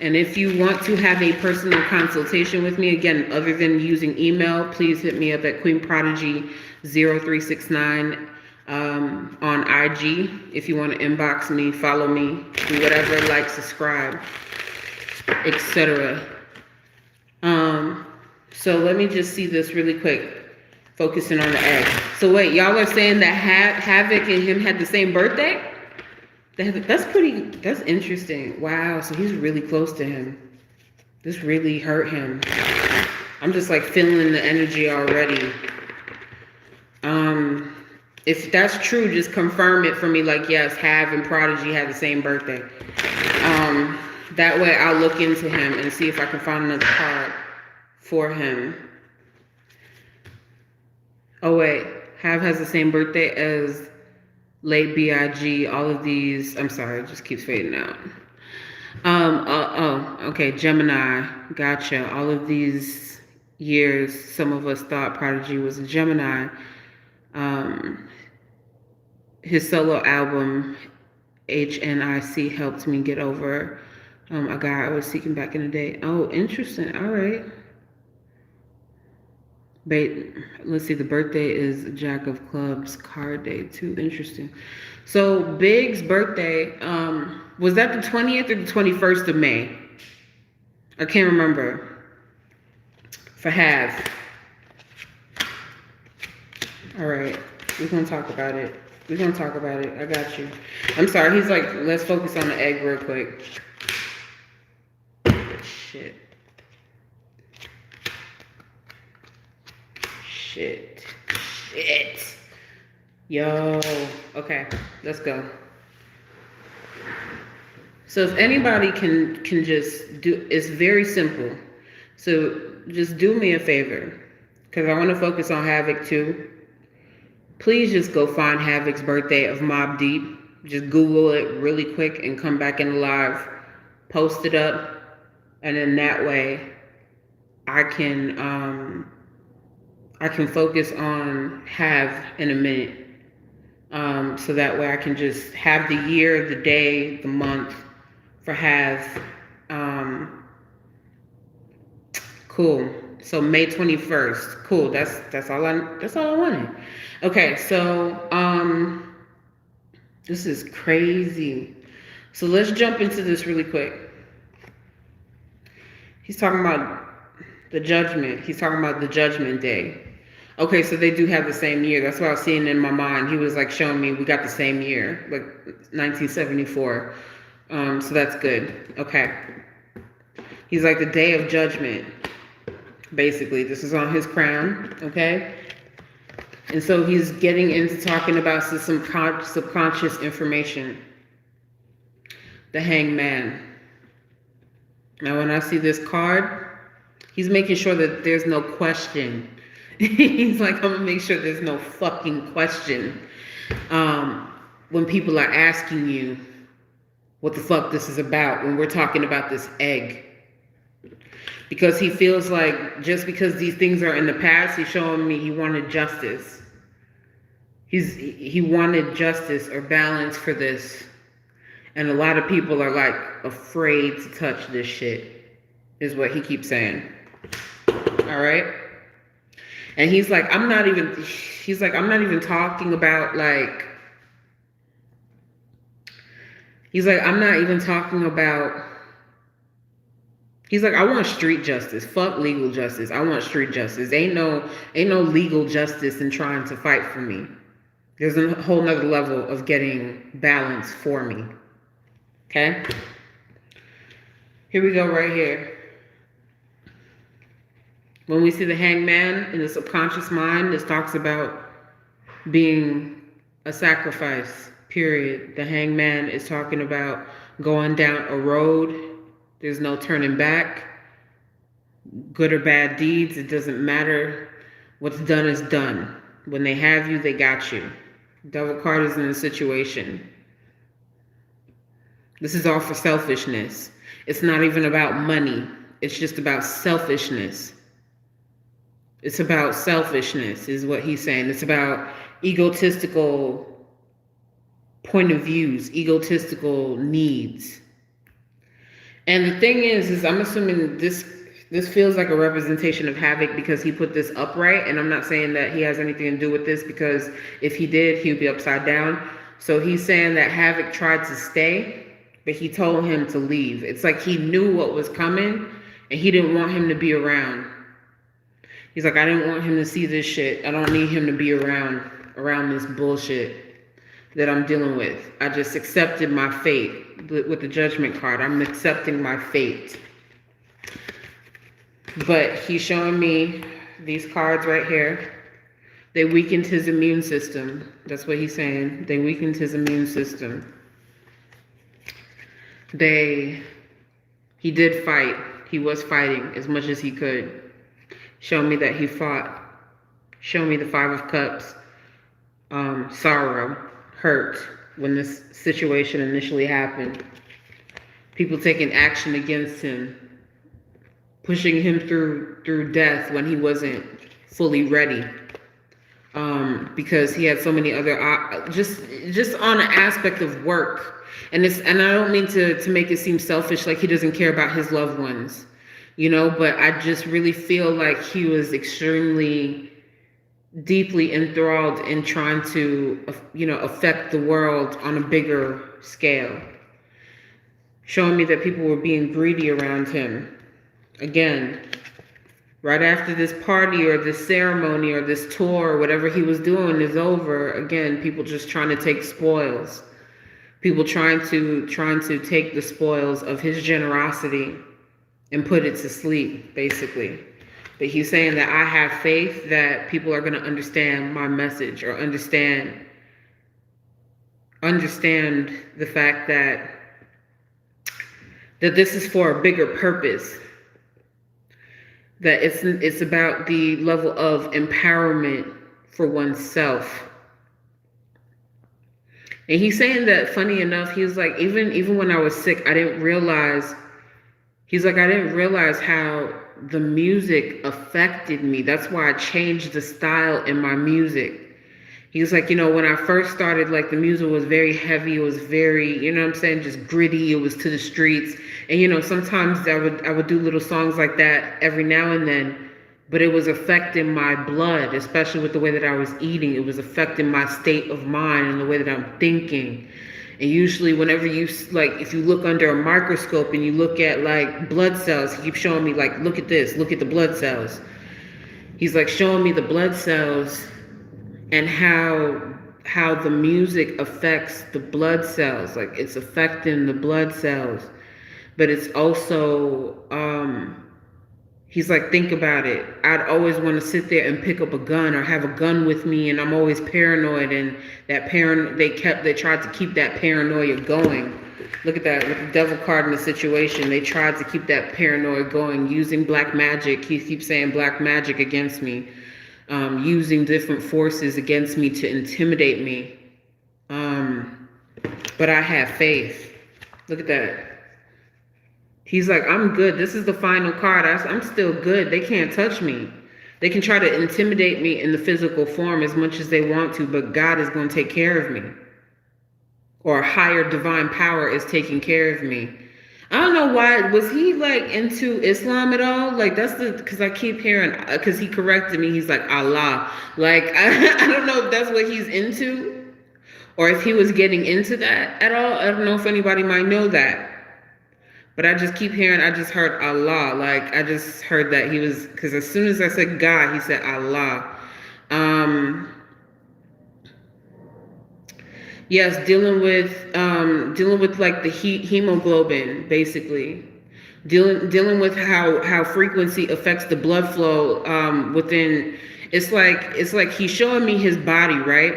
And if you want to have a personal consultation with me, again, other than using email, please hit me up at QueenProdigy0369 on IG. If you want to inbox me, follow me, do whatever, like, subscribe, etc. So let me just see this really quick, focusing on the egg. So wait, y'all are saying that Havoc and him had the same birthday? That's interesting. Wow, so he's really close to him. This really hurt him. I'm just like feeling the energy already. If that's true, just confirm it for me. Like, yes, Hav and Prodigy had the same birthday. That way I'll look into him and see if I can find another card for him. Oh wait, Hav has the same birthday as Late B.I.G. All of these, I'm sorry, it just keeps fading out. Okay, Gemini, gotcha. All of these years, some of us thought Prodigy was a Gemini. His solo album, HNIC, helped me get over a guy I was seeking back in the day. Oh, interesting, all right. Let's see, the birthday is Jack of Clubs, card day too. Interesting. So Big's birthday, was that the 20th or the 21st of May? I can't remember. For Hav. All right, we're gonna talk about it. I got you. I'm sorry, he's like, let's focus on the egg real quick. Shit. Yo. Okay, let's go. So if anybody can just do, it's very simple. So just do me a favor, because I want to focus on Havoc too. Please just go find Havoc's birthday of Mobb Deep. Just Google it really quick and come back in live. Post it up. And then that way I can focus on Hav in a minute. So that way I can just have the year, the day, the month for Hav. Cool. So May 21st. Cool. That's all I wanted. Okay, so this is crazy. So let's jump into this really quick. He's talking about The judgment. He's talking about the judgment day. Okay, so they do have the same year. That's what I was seeing in my mind. He was like showing me we got the same year, like 1974. So that's good. Okay. He's like the day of judgment. Basically, this is on his crown. Okay. And so he's getting into talking about some subconscious information. The hangman. Now, when I see this card, he's making sure that there's no question. He's like, I'm going to make sure there's no fucking question. When people are asking you what the fuck this is about, when we're talking about this egg. Because he feels like just because these things are in the past, he's showing me he wanted justice. He wanted justice or balance for this. And a lot of people are like afraid to touch this shit, is what he keeps saying. All right. And he's like, I'm not even talking about like, he's like, I want street justice. Fuck legal justice. I want street justice. Ain't no legal justice in trying to fight for me. There's a whole nother level of getting balance for me. Okay? Here we go right here. When we see the hangman in the subconscious mind, this talks about being a sacrifice, period. The hangman is talking about going down a road. There's no turning back. Good or bad deeds, it doesn't matter. What's done is done. When they have you, they got you. Devil card is in a situation. This is all for selfishness. It's not even about money. It's just about selfishness. It's about selfishness, is what he's saying. It's about egotistical point of views, egotistical needs. And the thing is I'm assuming this feels like a representation of Havoc because he put this upright. And I'm not saying that he has anything to do with this, because if he did, he would be upside down. So he's saying that Havoc tried to stay, but he told him to leave. It's like he knew what was coming and he didn't want him to be around. He's like, I didn't want him to see this shit. I don't need him to be around this bullshit that I'm dealing with. I just accepted my fate with the judgment card. I'm accepting my fate. But he's showing me these cards right here. They weakened his immune system. That's what he's saying. They weakened his immune system. He did fight. He was fighting as much as he could. Show me that he fought. Show me the Five of Cups. Sorrow, hurt when this situation initially happened. People taking action against him. Pushing him through death when he wasn't fully ready. Because he had so many other, just on an aspect of work. And I don't mean to make it seem selfish, like he doesn't care about his loved ones, but I just really feel like he was extremely deeply enthralled in trying to, affect the world on a bigger scale. Showing me that people were being greedy around him. Again, right after this party or this ceremony or this tour or whatever he was doing is over, again, people just trying to take spoils. People trying to take the spoils of his generosity and put it to sleep, basically. But he's saying that I have faith that people are going to understand my message or understand the fact that this is for a bigger purpose. That it's about the level of empowerment for oneself. And he's saying that, funny enough, he was like, even when I was sick, I didn't realize how the music affected me. That's why I changed the style in my music. He was like, when I first started, like, the music was very heavy. It was very, just gritty. It was to the streets. And, sometimes I would do little songs like that every now and then, but it was affecting my blood, especially with the way that I was eating. It was affecting my state of mind and the way that I'm thinking. And usually whenever you, like, if you look under a microscope and you look at like blood cells, he keeps showing me like, look at this, look at the blood cells. He's like showing me the blood cells and how the music affects the blood cells. Like it's affecting the blood cells. But it's also, he's like, think about it. I'd always want to sit there and pick up a gun or have a gun with me, and I'm always paranoid. And that they tried to keep that paranoia going. Look at that, with the devil card in the situation. They tried to keep that paranoia going using black magic. He keeps saying black magic against me, using different forces against me to intimidate me. But I have faith. Look at that. He's like, I'm good. This is the final card. I'm still good. They can't touch me. They can try to intimidate me in the physical form as much as they want to, but God is going to take care of me. Or a higher divine power is taking care of me. I don't know why. Was he like into Islam at all? Like because I keep hearing, because he corrected me. He's like, Allah. Like, I don't know if that's what he's into or if he was getting into that at all. I don't know if anybody might know that. But I just keep hearing, I just heard Allah. Like, I just heard that he was, because as soon as I said God, he said Allah. Yes, dealing with like the hemoglobin, basically. Dealing with how frequency affects the blood flow within. It's like he's showing me his body, right?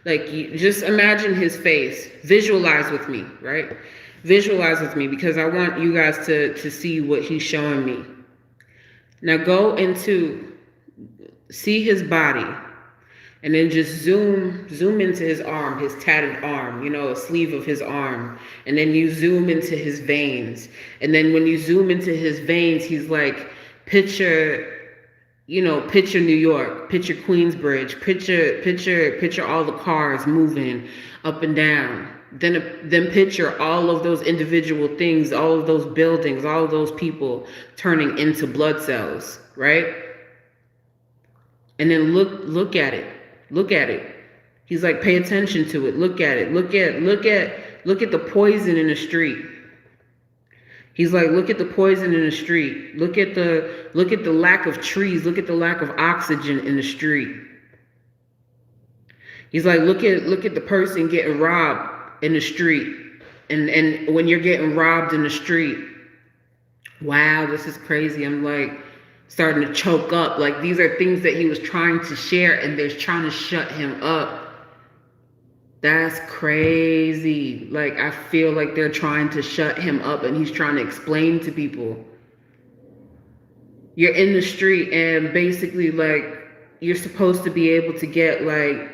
Like, you just imagine his face. Visualize with me, right? Visualize with me, because I want you guys to see what he's showing me. Now go into, see his body, and then just zoom into his arm, his tatted arm, you know, a sleeve of his arm. And then you zoom into his veins. And then when you zoom into his veins, he's like, picture New York, picture Queensbridge, picture all the cars moving up and down. Then picture all of those individual things, all of those buildings, all of those people turning into blood cells, right? And then look at it. Look at it. He's like, pay attention to it. Look at it. Look at the poison in the street. He's like, look at the poison in the street. Look at the lack of trees. Look at the lack of oxygen in the street. He's like, look at the person getting robbed in the street. And when you're getting robbed in the street, wow, this is crazy. I'm like starting to choke up. Like, these are things that he was trying to share, and they're trying to shut him up. That's crazy. Like, I feel like they're trying to shut him up, and he's trying to explain to people. You're in the street, and basically, like, you're supposed to be able to get, like,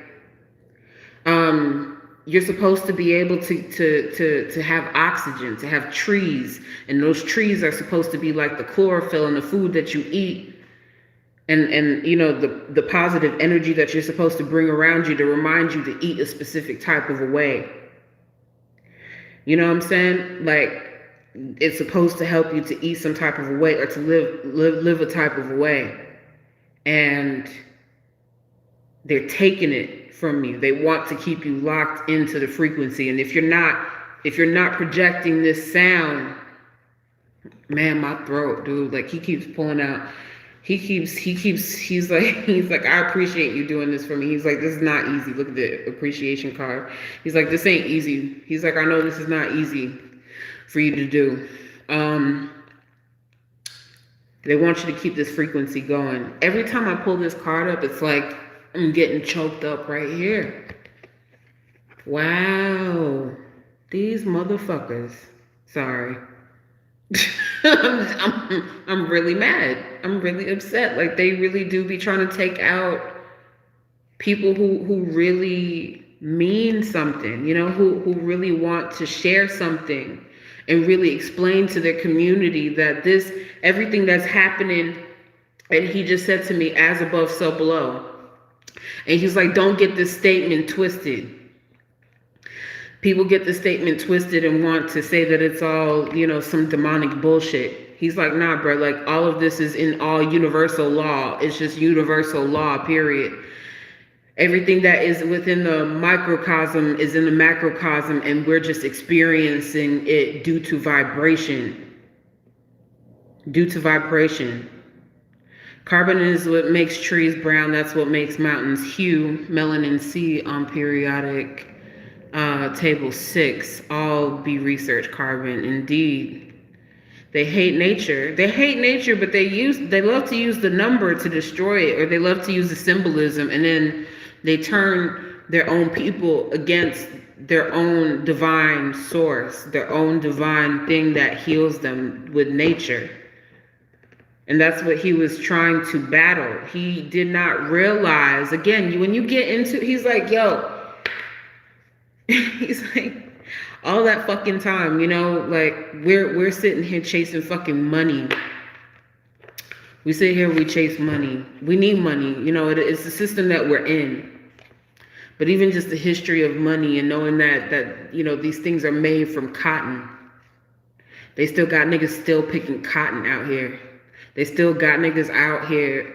you're supposed to be able to have oxygen, to have trees. And those trees are supposed to be like the chlorophyll in the food that you eat. And you know, the positive energy that you're supposed to bring around you to remind you to eat a specific type of a way. You know what I'm saying? Like, it's supposed to help you to eat some type of a way, or to live a type of a way. And they're taking it from you. They want to keep you locked into the frequency. And if you're not projecting this sound, man, my throat, dude, like, he keeps pulling out. He's like, I appreciate you doing this for me. He's like, this is not easy. Look at the appreciation card. He's like, this ain't easy. He's like, I know this is not easy for you to do. They want you to keep this frequency going. Every time I pull this card up, it's like I'm getting choked up right here. Wow. These motherfuckers. Sorry. I'm really mad. I'm really upset. Like, they really do be trying to take out people who really mean something, you know, who really want to share something and really explain to their community that everything that's happening, and he just said to me, as above, so below. And he's like, don't get this statement twisted. People get the statement twisted and want to say that it's all, you know, some demonic bullshit. He's like, nah, bro, like, all of this is in all universal law. It's just universal law, period. Everything that is within the microcosm is in the macrocosm, and we're just experiencing it due to vibration. Due to vibration. Carbon is what makes trees brown. That's what makes mountains hue. Melanin C on periodic table 6. All be research carbon. Indeed. They hate nature. They hate nature, but they love to use the number to destroy it, or they love to use the symbolism, and then they turn their own people against their own divine source, their own divine thing that heals them with nature. And that's what he was trying to battle. He did not realize, again, when you get into, he's like, yo, he's like, all that fucking time, you know, like we're sitting here chasing fucking money. We sit here, we chase money. We need money. You know, it's the system that we're in. But even just the history of money and knowing that, you know, these things are made from cotton. They still got niggas still picking cotton out here. They still got niggas out here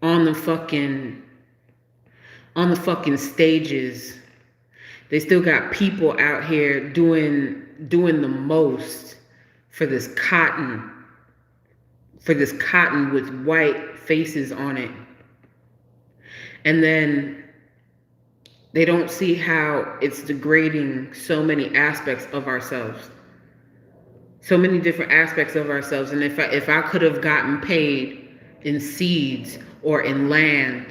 on the fucking stages. They still got people out here doing the most for this cotton with white faces on it. And then they don't see how it's degrading so many aspects of ourselves. So many different aspects of ourselves. And if I could have gotten paid in seeds or in land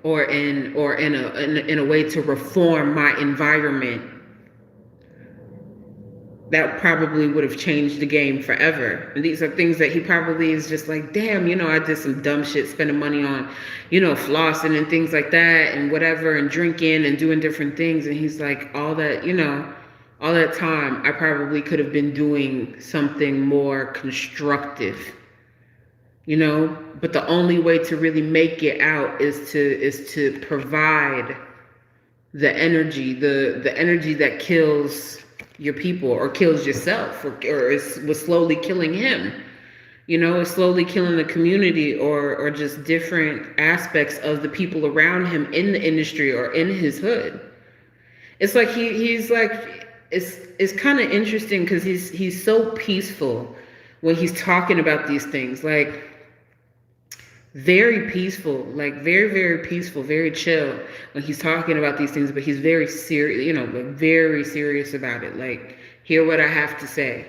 or in a way to reform my environment, that probably would have changed the game forever. And these are things that he probably is just like, damn, you know, I did some dumb shit, spending money on, you know, flossing and things like that and whatever, and drinking and doing different things. And he's like, all that, you know, all that time, I probably could have been doing something more constructive, you know? But the only way to really make it out is to provide the energy, the energy that kills your people or kills yourself, or was slowly killing him, you know, is slowly killing the community or just different aspects of the people around him in the industry or in his hood. It's like he's like, it's kind of interesting because he's so peaceful when he's talking about these things, like very peaceful, like very, very peaceful, very chill when he's talking about these things, but he's very serious, you know, like very serious about it. Like, hear what I have to say.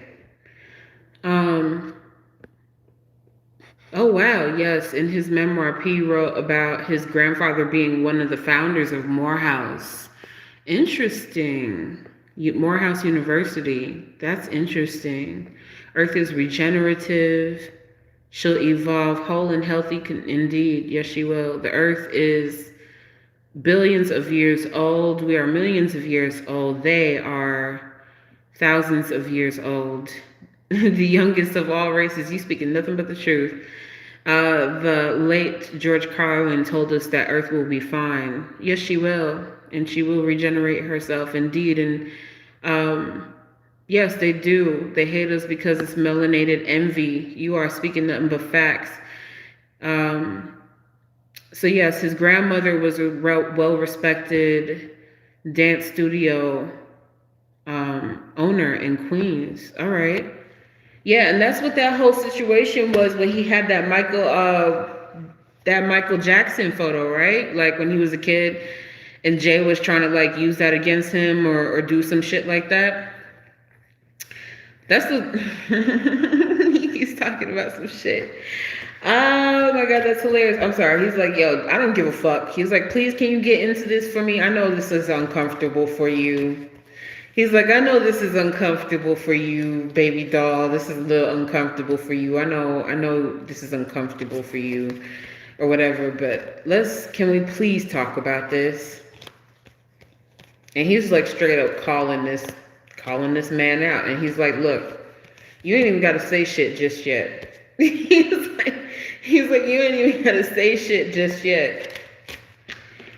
Oh wow, yes. In his memoir, P wrote about his grandfather being one of the founders of Morehouse. Interesting. Morehouse University. That's interesting. Earth is regenerative. She'll evolve whole and healthy. Indeed, yes, she will. The earth is billions of years old. We are millions of years old. They are thousands of years old. The youngest of all races. You speaking nothing but the truth. The late George Carlin told us that earth will be fine. Yes, she will. And she will regenerate herself, indeed. And yes, they do. They hate us because it's melanated envy. You are speaking nothing but facts. So yes, his grandmother was a well-respected dance studio owner in Queens. All right. Yeah, and that's what that whole situation was when he had that Michael Jackson photo, right? Like when he was a kid and Jay was trying to like use that against him or do some shit like that. That's he's talking about some shit. Oh my God, that's hilarious. I'm sorry. He's like, yo, I don't give a fuck. He's like, please, can you get into this for me? I know this is uncomfortable for you. He's like, I know this is uncomfortable for you, baby doll. This is a little uncomfortable for you. I know this is uncomfortable for you or whatever, but can we please talk about this? And he's like straight up calling this man out. And he's like, look, you ain't even got to say shit just yet. He's like, you ain't even got to say shit just yet.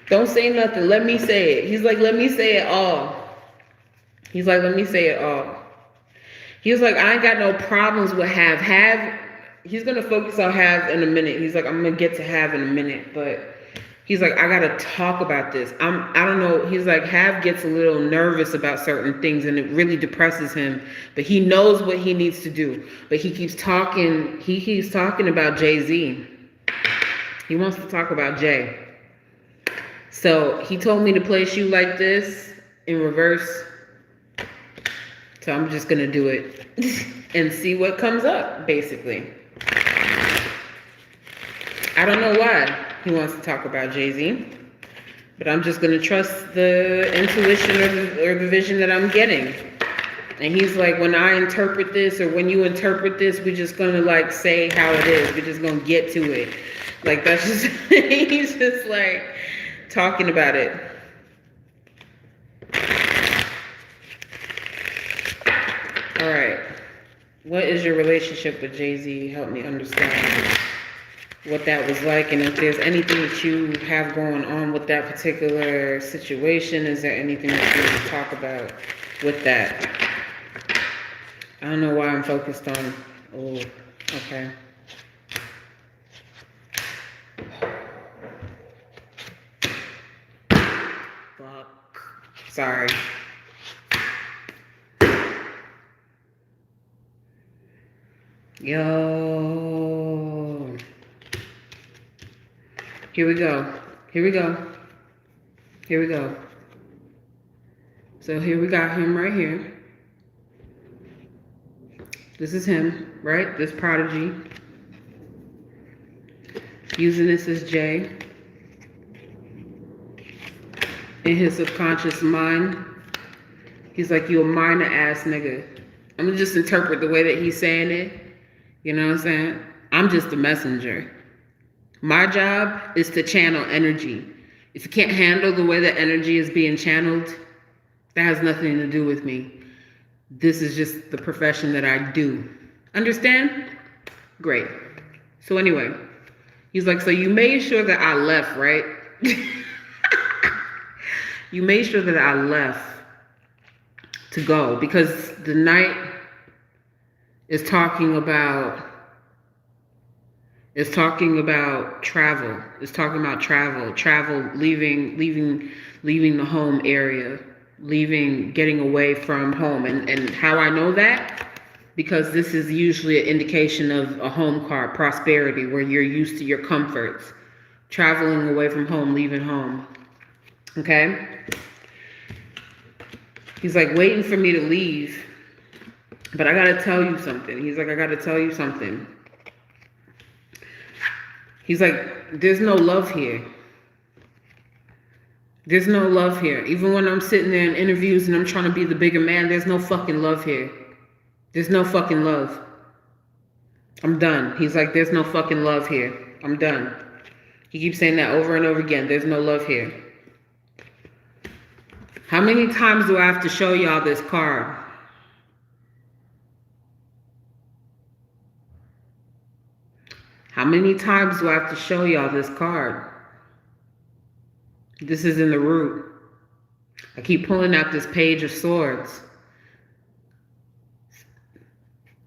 Don't say nothing. Let me say it. He's like, let me say it all. He's like, let me say it all. He was like, I ain't got no problems with have. He's going to focus on have in a minute. He's like, I'm going to get to have in a minute. But He's like, I gotta talk about this. I don't know. He's like, Hav gets a little nervous about certain things and it really depresses him. But he knows what he needs to do. But he keeps talking about Jay-Z. He wants to talk about Jay. So he told me to place you like this in reverse. So I'm just gonna do it and see what comes up, basically. I don't know why he wants to talk about Jay-Z, but I'm just gonna trust the intuition or the vision that I'm getting. And he's like, when I interpret this or when you interpret this, we're just gonna like say how it is. We're just gonna get to it. Like that's just, he's just like talking about it. All right. What is your relationship with Jay-Z? Help me understand what that was like, and if there's anything that you have going on with that particular situation. Is there anything that you want to talk about with that? I don't know why I'm focused on, oh, okay. Fuck. Sorry. Yo. Here we go. Here we go. Here we go. So here we got him right here. This is him, right? This Prodigy. Using this as Jay. In his subconscious mind. He's like, you a minor ass nigga. I'm gonna just interpret the way that he's saying it. You know what I'm saying? I'm just a messenger. My job is to channel energy. If you can't handle the way that energy is being channeled, that has nothing to do with me. This is just the profession that I do. Understand? Great. So anyway, he's like, so you made sure that I left, right? You made sure that I left to go because the night is talking about travel. It's talking about travel, leaving the home area, getting away from home. And how I know that? Because this is usually an indication of a home card, prosperity, where you're used to your comforts. Traveling away from home, leaving home. Okay? He's like waiting for me to leave. But I gotta tell you something. He's like, I gotta tell you something. He's like, there's no love here. There's no love here. Even when I'm sitting there in interviews and I'm trying to be the bigger man, there's no fucking love here. There's no fucking love. I'm done. He's like, there's no fucking love here. I'm done. He keeps saying that over and over again. There's no love here. How many times do I have to show y'all this card? How many times do I have to show y'all this card? This is in the root. I keep pulling out this Page of Swords.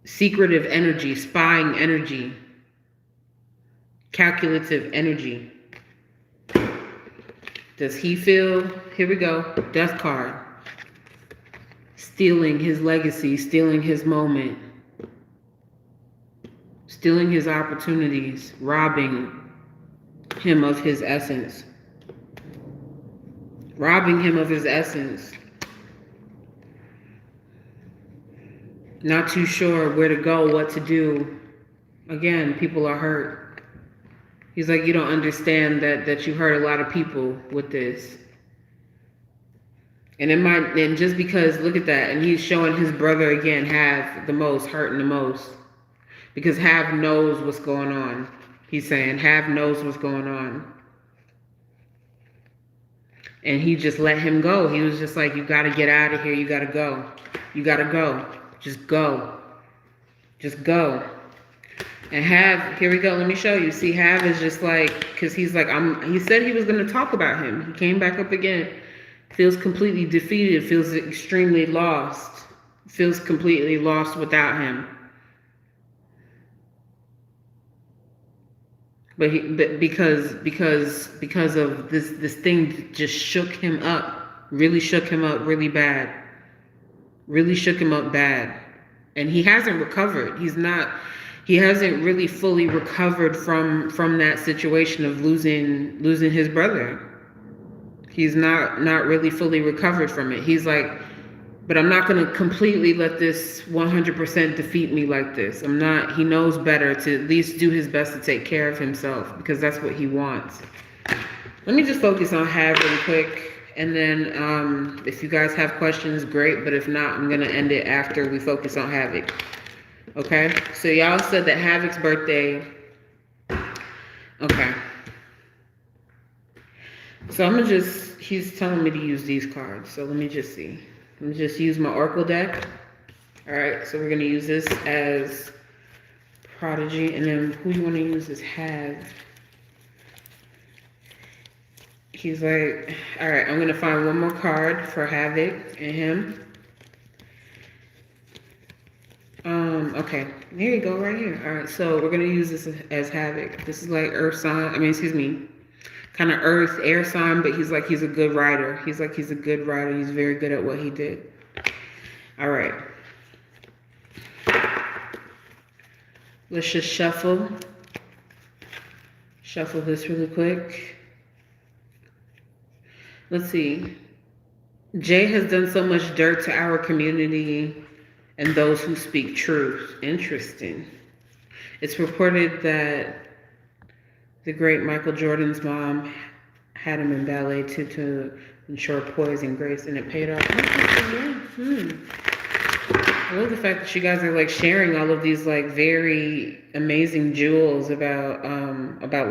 Secretive energy, spying energy, calculative energy. Does he feel, here we go, Death card. Stealing his legacy, stealing his moment. Stealing his opportunities, robbing him of his essence. Robbing him of his essence. Not too sure where to go, what to do. Again, people are hurt. He's like, you don't understand that you hurt a lot of people with this. And just because, look at that, and he's showing his brother again, Hav the most, hurting the most. Because Hav knows what's going on. He's saying Hav knows what's going on. And he just let him go. He was just like, you got to get out of here. You got to go. You got to go. Just go. Just go. And Hav, here we go. Let me show you. See, Hav is just like, because he's like, he said he was going to talk about him. He came back up again. Feels completely defeated. Feels extremely lost. Feels completely lost without him. but because of this thing just shook him up, really shook him up really bad, really shook him up bad, and he hasn't recovered. He hasn't really fully recovered from that situation of losing his brother. He's not really fully recovered from it. He's like, but I'm not going to completely let this 100% defeat me like this. He knows better to at least do his best to take care of himself, because that's what he wants. Let me just focus on Hav really quick. And then if you guys have questions, great. But if not, I'm going to end it after we focus on Havoc. Okay? So y'all said that Havoc's birthday. Okay. So he's telling me to use these cards. So let me just see. Let me just use my Oracle deck. All right, so we're going to use this as Prodigy. And then who you want to use is Hav. He's like, all right, I'm going to find one more card for Havoc and him. Okay, there you go, right here. All right, so we're going to use this as Havoc. This is like earth sign. Kind of earth, air sign, but he's a good writer. He's a good writer. He's very good at what he did. All right. Let's just shuffle this really quick. Let's see. Jay has done so much dirt to our community and those who speak truth. Interesting. It's reported that the great Michael Jordan's mom had him in ballet to ensure poise and grace, and it paid off. I love the fact that you guys are like sharing all of these like very amazing jewels about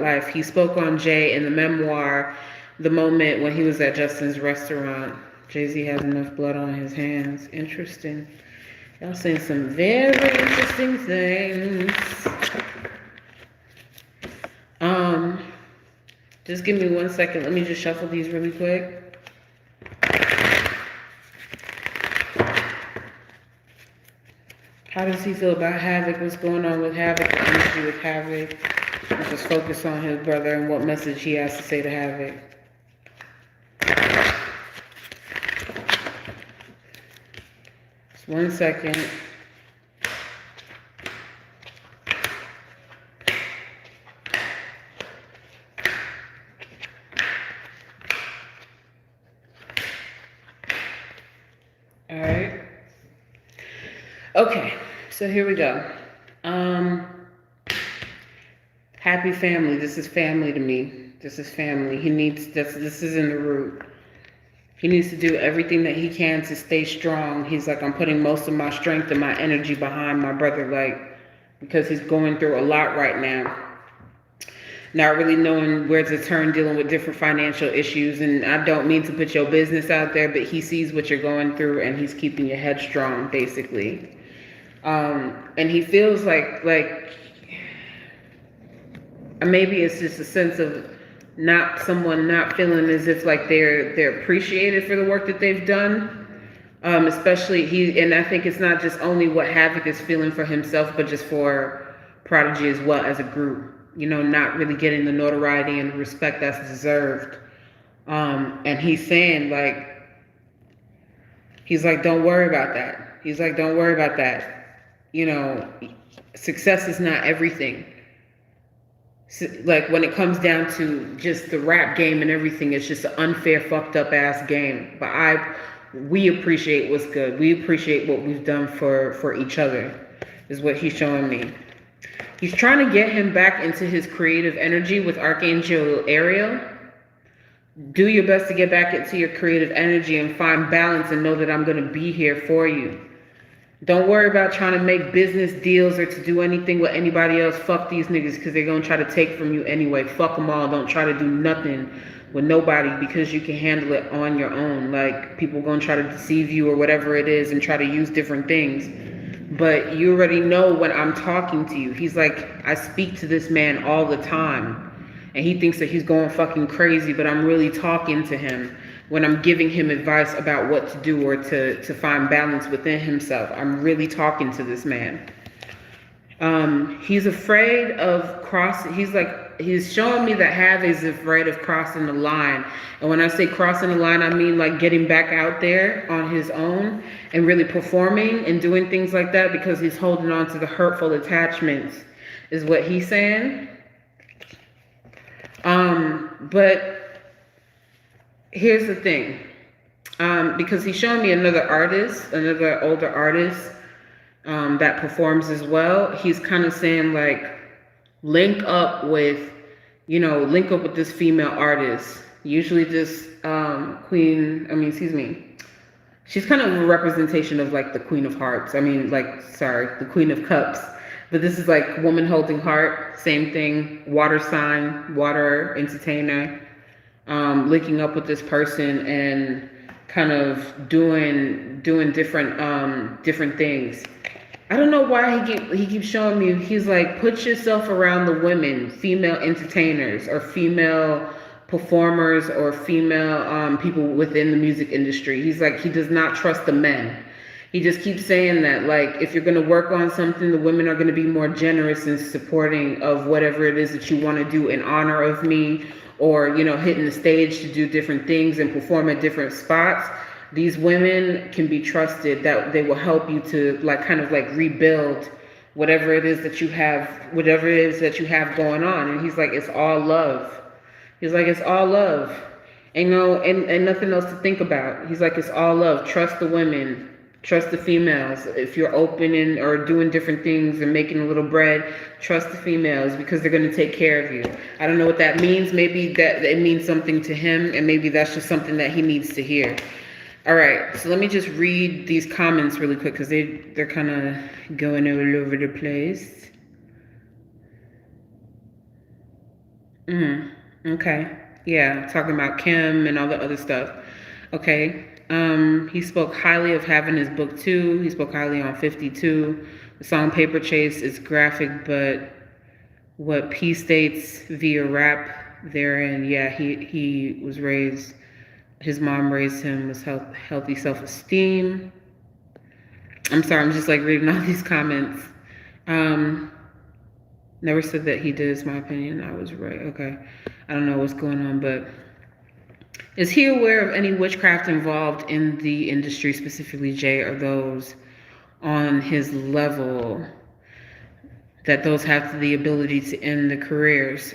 life. He spoke on Jay in the memoir, The Moment, when he was at Justin's restaurant. Jay-Z has enough blood on his hands. Interesting. Y'all saying some very interesting things. Just give me 1 second. Let me just shuffle these really quick. How does he feel about Havoc? What's going on with Havoc? The energy with Havoc. Let's just focus on his brother and what message he has to say to Havoc. Just 1 second. Alright. Okay, so here we go. Happy family. This is family to me. This is family. This is in the root. He needs to do everything that he can to stay strong. He's like, I'm putting most of my strength and my energy behind my brother, like, because he's going through a lot right now. Not really knowing where to turn, dealing with different financial issues. And I don't mean to put your business out there, but he sees what you're going through and he's keeping your head strong, basically. And he feels like maybe it's just a sense of someone not feeling as if like they're appreciated for the work that they've done. Especially and I think it's not just only what Havoc is feeling for himself, but just for Prodigy as well as a group. You know, not really getting the notoriety and the respect that's deserved. And he's saying he's like, don't worry about that. He's like, don't worry about that. You know, success is not everything. Like when it comes down to just the rap game and everything, it's just an unfair, fucked up ass game. But we appreciate what's good. We appreciate what we've done for each other, is what he's showing me. He's trying to get him back into his creative energy with Archangel Ariel. Do your best to get back into your creative energy and find balance and know that I'm going to be here for you. Don't worry about trying to make business deals or to do anything with anybody else. Fuck these niggas, because they're going to try to take from you anyway. Fuck them all. Don't try to do nothing with nobody because you can handle it on your own. Like, people going to try to deceive you or whatever it is and try to use different things. But you already know when I'm talking to you. He's like, I speak to this man all the time. And he thinks that he's going fucking crazy, but I'm really talking to him when I'm giving him advice about what to do or to find balance within himself. I'm really talking to this man. He's afraid of he's like he's showing me that Havoc is afraid of crossing the line. And when I say crossing the line, I mean like getting back out there on his own and really performing and doing things like that, because he's holding on to the hurtful attachments, is what he's saying. But here's the thing. Because he's showing me another artist, another older artist that performs as well. He's kind of saying like, link up with this female artist. Usually this she's kind of a representation of like the Queen of Hearts. The Queen of Cups. But this is like woman holding heart, same thing, water sign, water entertainer, linking up with this person and kind of doing different things. I don't know why he keeps showing me. He's like, put yourself around the women, female entertainers or female performers or female people within the music industry. He's like, he does not trust the men. He just keeps saying that, like, if you're going to work on something, the women are going to be more generous and supporting of whatever it is that you want to do in honor of me, or, hitting the stage to do different things and perform at different spots. These women can be trusted that they will help you to rebuild whatever it is that you have going on. And he's like, it's all love. He's like, it's all love. And nothing else to think about. He's like, it's all love. Trust the women. Trust the females. If you're open or doing different things and making a little bread, trust the females, because they're going to take care of you. I don't know what that means. Maybe that it means something to him, and maybe that's just something that he needs to hear. All right, so let me just read these comments really quick, because they're kind of going all over the place. Okay. Yeah, talking about Kim and all the other stuff. Okay. He spoke highly of having his book too. He spoke highly on 52. The song Paper Chase is graphic, but what P states via rap therein, yeah, he was raised, his mom raised him with healthy self-esteem. I'm sorry, I'm just like reading all these comments. Never said that he did, is my opinion. I was right. Okay. I don't know what's going on, but is he aware of any witchcraft involved in the industry, specifically Jay, or those on his level, that those have the ability to end the careers?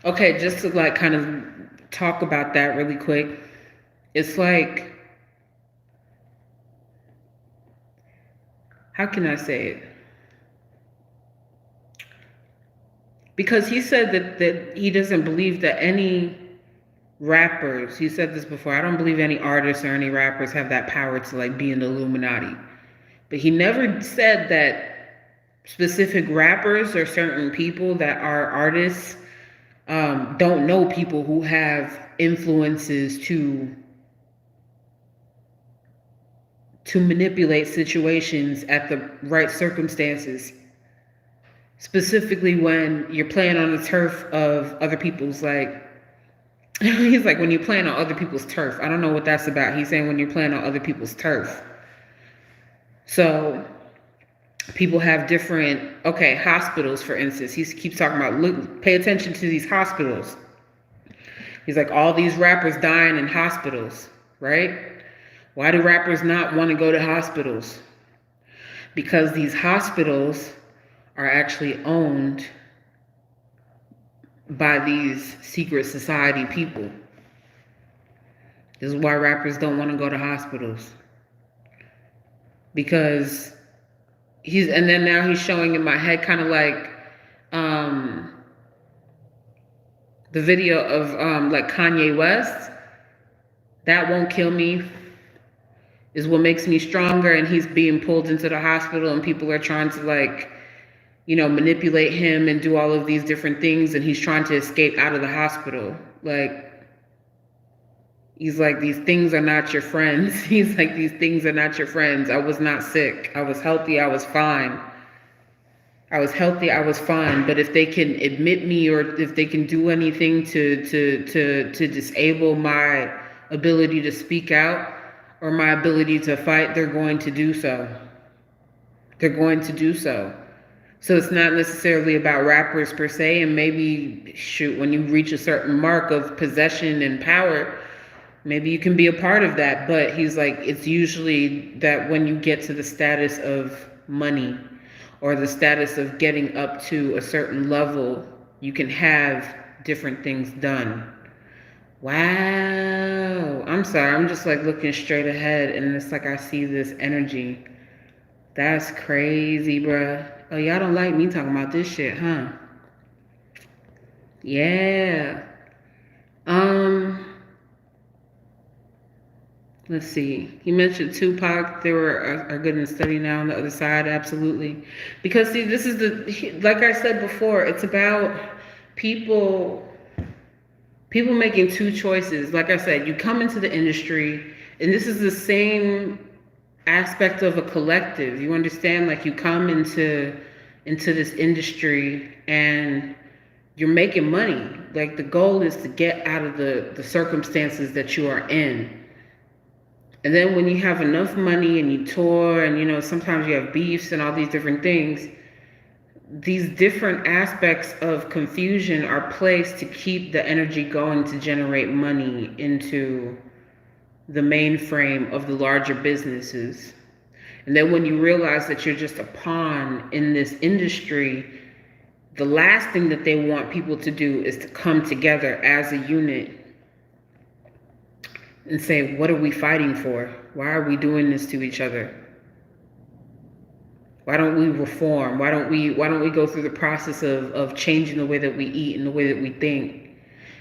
Okay, just to like kind of talk about that really quick. It's like, how can I say it? Because he said that he doesn't believe that any rappers, he said this before, I don't believe any artists or any rappers have that power to like be in the Illuminati. But he never said that specific rappers or certain people that are artists don't know people who have influences to manipulate situations at the right circumstances. Specifically when you're playing on the turf of other people's, like, he's like, when you're playing on other people's turf. I don't know what that's about. He's saying when you're playing on other people's turf. So people have different, okay, hospitals, for instance. He keeps talking about, look, pay attention to these hospitals. He's like, all these rappers dying in hospitals, right? Why do rappers not want to go to hospitals? Because these hospitals are actually owned by these secret society people. This is why rappers don't want to go to hospitals. Because and then now he's showing in my head kind of like the video of like Kanye West. That won't kill me is what makes me stronger, and he's being pulled into the hospital and people are trying to like, manipulate him and do all of these different things, and he's trying to escape out of the hospital. Like, he's like, these things are not your friends. He's like, these things are not your friends. I was not sick. I was healthy. I was fine. I was healthy. I was fine. But if they can admit me, or if they can do anything to disable my ability to speak out or my ability to fight, they're going to do so. They're going to do so. So it's not necessarily about rappers per se, and maybe shoot, when you reach a certain mark of possession and power, maybe you can be a part of that. But he's like, it's usually that when you get to the status of money or the status of getting up to a certain level, you can have different things done. Wow. I'm sorry. I'm just like looking straight ahead, and it's like I see this energy. That's crazy, bruh. Oh, y'all don't like me talking about this shit, huh? Yeah. Um, let's see. He mentioned Tupac. They are good in study now on the other side, absolutely. Because see, this is like I said before, it's about people making two choices. Like I said, you come into the industry, and this is the same aspect of a collective. You understand? Like you come into this industry and you're making money. Like the goal is to get out of the circumstances that you are in. And then when you have enough money and you tour and sometimes you have beefs and all these different things, these different aspects of confusion are placed to keep the energy going to generate money into the mainframe of the larger businesses. And then when you realize that you're just a pawn in this industry, the last thing that they want people to do is to come together as a unit and say, what are we fighting for? Why are we doing this to each other? Why don't we reform? Why don't we go through the process of changing the way that we eat and the way that we think,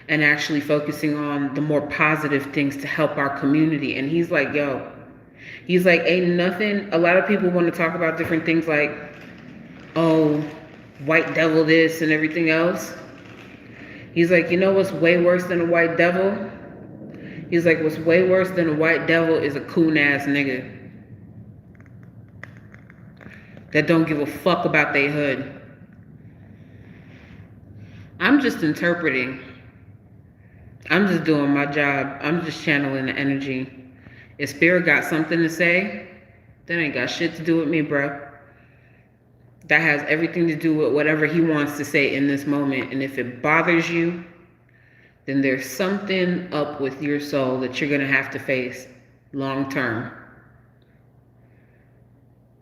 and actually focusing on the more positive things to help our community? And he's like, ain't nothing. A lot of people want to talk about different things like, oh, white devil this and everything else. He's like, you know what's way worse than a white devil? He's like, what's way worse than a white devil is a coon ass nigga that don't give a fuck about their hood. I'm just interpreting. I'm just doing my job. I'm just channeling the energy. If spirit got something to say, that ain't got shit to do with me, bro. That has everything to do with whatever he wants to say in this moment. And if it bothers you, then there's something up with your soul that you're going to have to face long term.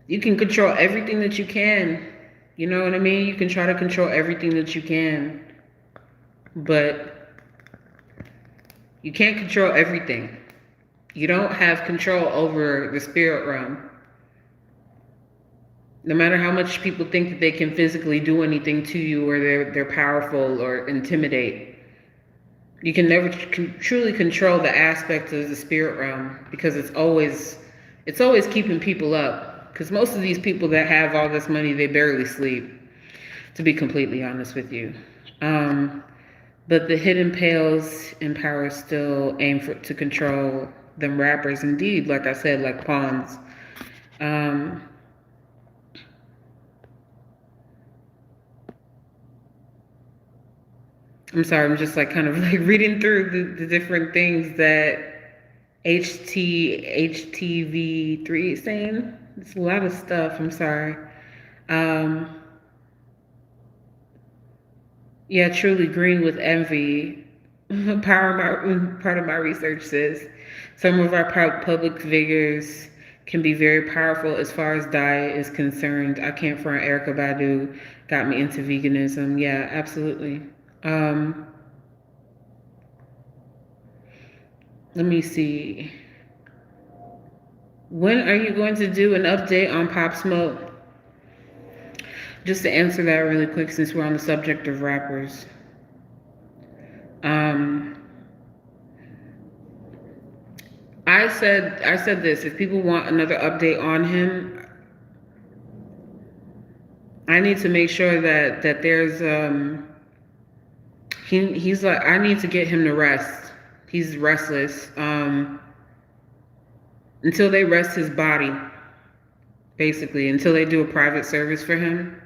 You can control everything that you can. You know what I mean? You can try to control everything that you can. But you can't control everything. You don't have control over the spirit realm. No matter how much people think that they can physically do anything to you, or they're powerful or intimidate, you can never truly control the aspect of the spirit realm, because it's always keeping people up. Because most of these people that have all this money, they barely sleep, to be completely honest with you. But the hidden pales and power still aim to control them rappers, indeed, like I said, like pawns. I'm sorry, I'm just like kind of like reading through the different things that HTV3 is saying. It's a lot of stuff, I'm sorry. Yeah, truly green with envy. Part of my research says some of our public figures can be very powerful as far as diet is concerned. I can't front. Erykah Badu got me into veganism. Yeah, absolutely. Let me see. When are you going to do an update on Pop Smoke? Just to answer that really quick, since we're on the subject of rappers. I said this, if people want another update on him, I need to make sure that there's he's like, I need to get him to rest. He's restless. Until they rest his body, basically, until they do a private service for him.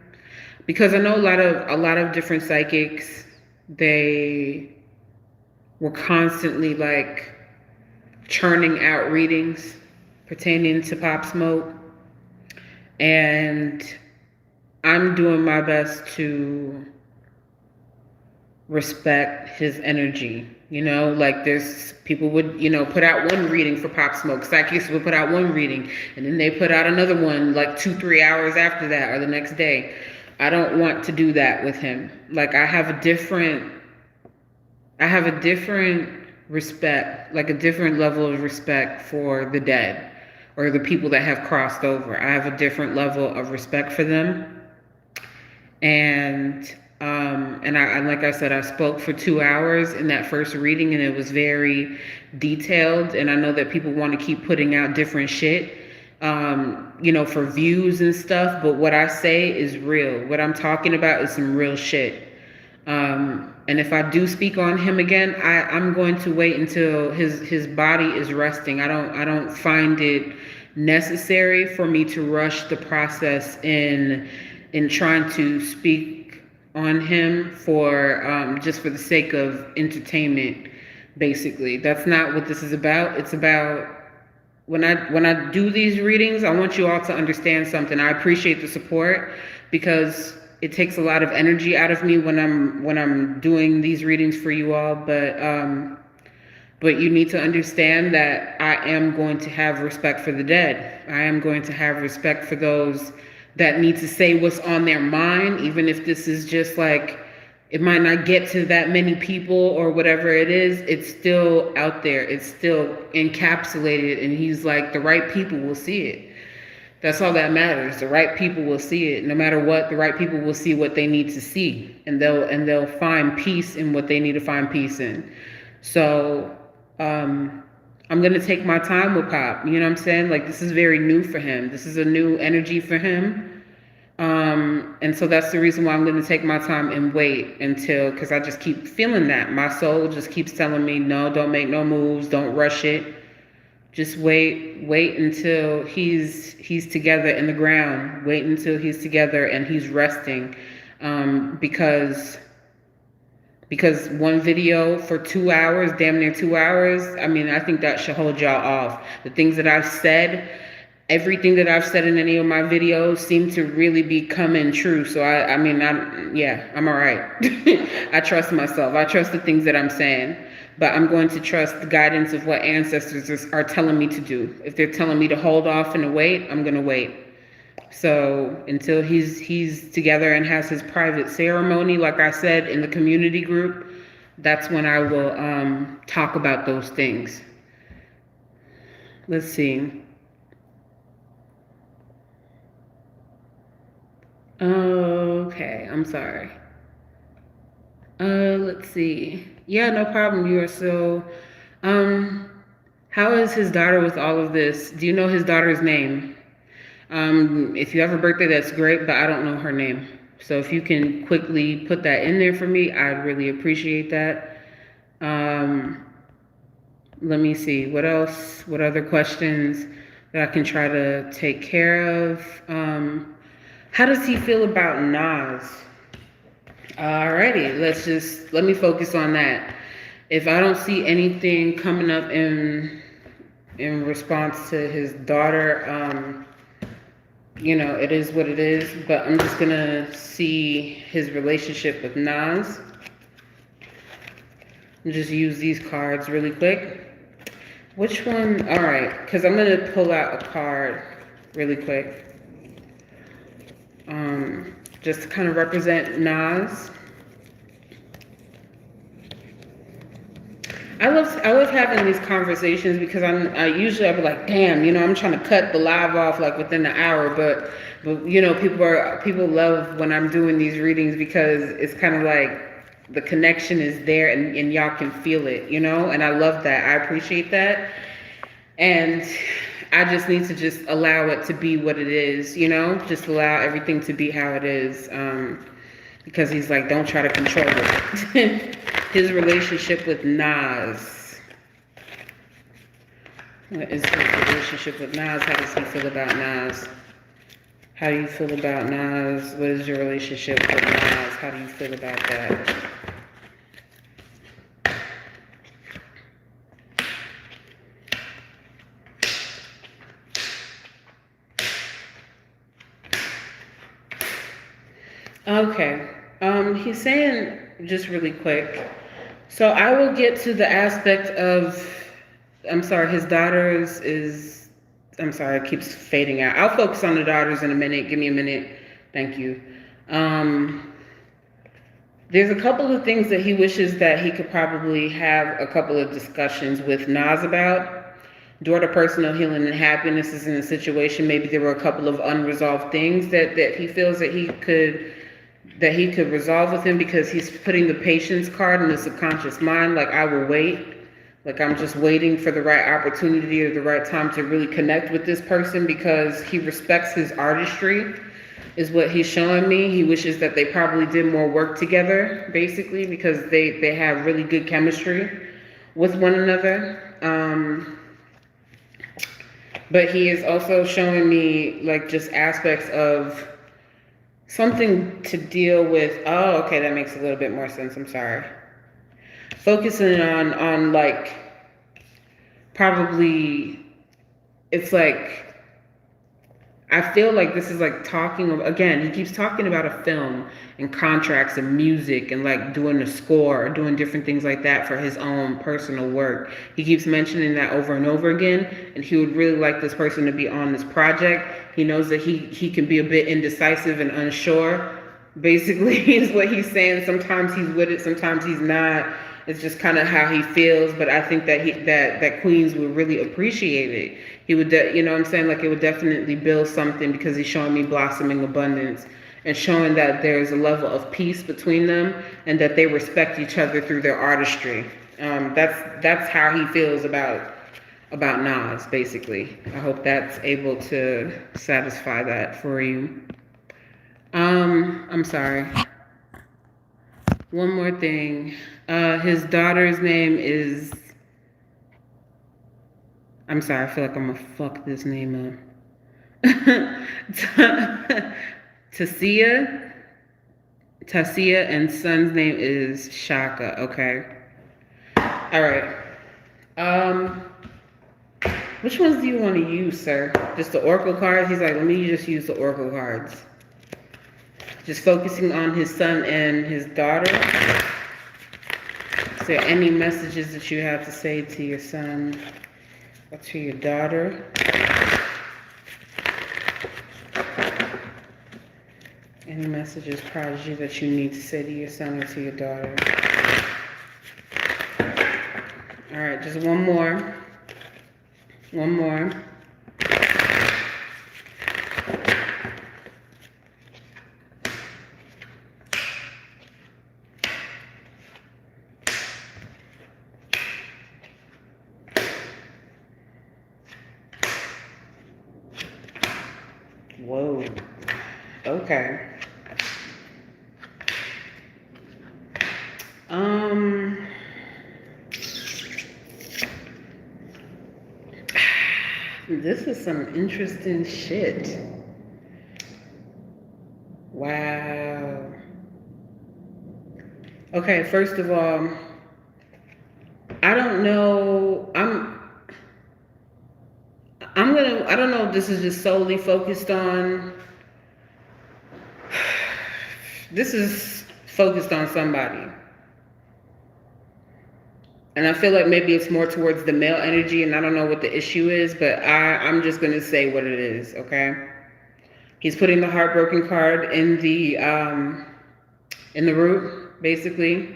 Because I know a lot of different psychics, they were constantly like churning out readings pertaining to Pop Smoke. And I'm doing my best to respect his energy. You know, like there's people would, put out one reading for Pop Smoke. Psychics would put out one reading and then they put out another one like 2-3 hours after that or the next day. I don't want to do that with him. Like I have a different respect, like a different level of respect for the dead or the people that have crossed over. I have a different level of respect for them. And I like I said, I spoke for 2 hours in that first reading and it was very detailed. And I know that people want to keep putting out different shit, for views and stuff. But what I say is real. What I'm talking about is some real shit. And if I do speak on him again, I'm going to wait until his body is resting. I don't find it necessary for me to rush the process in trying to speak on him for just for the sake of entertainment. Basically, that's not what this is about. It's about when I do these readings, I want you all to understand something. I appreciate the support because it takes a lot of energy out of me when I'm doing these readings for you all, but you need to understand that I am going to have respect for the dead. I am going to have respect for those that need to say what's on their mind, even if this is just like, it might not get to that many people or whatever it is, it's still out there. It's still encapsulated. And he's like, the right people will see it. That's all that matters. The right people will see it. No matter what, the right people will see what they need to see. And they'll find peace in what they need to find peace in. So I'm going to take my time with Pop. You know what I'm saying? Like, this is very new for him. This is a new energy for him. And so that's the reason why I'm going to take my time and wait until, because I just keep feeling that. My soul just keeps telling me, no, don't make no moves. Don't rush it. Just wait until he's together in the ground. Wait until he's together and he's resting. Because one video for 2 hours, damn near 2 hours, I mean, I think that should hold y'all off. The things that I've said, everything that I've said in any of my videos seem to really be coming true. So I'm all right. I trust myself. I trust the things that I'm saying, but I'm going to trust the guidance of what ancestors are telling me to do. If they're telling me to hold off and to wait, I'm going to wait. So until he's together and has his private ceremony, like I said, in the community group, that's when I will talk about those things. Let's see. Okay, I'm sorry. Let's see. Yeah, no problem. You are so... how is his daughter with all of this? Do you know his daughter's name? If you have a birthday, that's great, but I don't know her name. So if you can quickly put that in there for me, I'd really appreciate that. Let me see. What else? What other questions that I can try to take care of? How does he feel about Nas? Alrighty, let me focus on that. If I don't see anything coming up in response to his daughter, it is what it is, but I'm just gonna see his relationship with Nas. And just use these cards really quick. Which one? All right, because I'm gonna pull out a card really quick. Just to kind of represent Nas. I love having these conversations because I'll be like, damn, I'm trying to cut the live off like within the hour, but people love when I'm doing these readings because it's kind of like the connection is there and y'all can feel it, and I love that. I appreciate that. And I just need to just allow it to be what it is, just allow everything to be how it is. Because he's like, don't try to control it. His relationship with Nas. What is his relationship with Nas? How does he feel about Nas? How do you feel about Nas? What is your relationship with Nas? How do you feel about that? Okay. He's saying just really quick. So I will get to the aspect of, I'm sorry, his daughters is, I'm sorry, it keeps fading out. I'll focus on the daughters in a minute. Give me a minute. Thank you. There's a couple of things that he wishes that he could probably have a couple of discussions with Nas about. Daughter personal healing and happiness is in a situation. Maybe there were a couple of unresolved things that he feels that he could resolve with him, because he's putting the patience card in the subconscious mind. Like, I will wait. Like, I'm just waiting for the right opportunity or the right time to really connect with this person, because he respects his artistry, is what he's showing me. He wishes that they probably did more work together, basically, because they have really good chemistry with one another. But he is also showing me, like, just aspects of something to deal with. Oh, okay, that makes a little bit more sense. I'm sorry. Focusing on like, probably, it's like, I feel like this is like talking, again, he keeps talking about a film and contracts and music and like doing a score or doing different things like that for his own personal work. He keeps mentioning that over and over again, and he would really like this person to be on this project. He knows that he can be a bit indecisive and unsure, basically, is what he's saying. Sometimes he's with it, sometimes he's not. It's just kind of how he feels. But I think that that Queens would really appreciate it. He would, you know what I'm saying? Like, it would definitely build something, because he's showing me blossoming abundance and showing that there's a level of peace between them and that they respect each other through their artistry. That's how he feels about Nas, basically. I hope that's able to satisfy that for you. I'm sorry. One more thing. His daughter's name is, I'm sorry, I feel like I'm gonna fuck this name up. Tasia, and son's name is Shaka, okay? All right. Which ones do you want to use, sir? Just the oracle cards? He's like, let me just use the oracle cards. Just focusing on his son and his daughter. Is there any messages that you have to say to your son or to your daughter? Any messages, Prodigy, that you need to say to your son or to your daughter? All right, just one more. One more. Whoa. Okay. This is some interesting shit. Wow. Okay, first of all, I don't know. I don't know if this is just solely focused on, this is focused on somebody. And I feel like maybe it's more towards the male energy, and I don't know what the issue is, but I'm just going to say what it is, okay? He's putting the heartbroken card in the root, basically.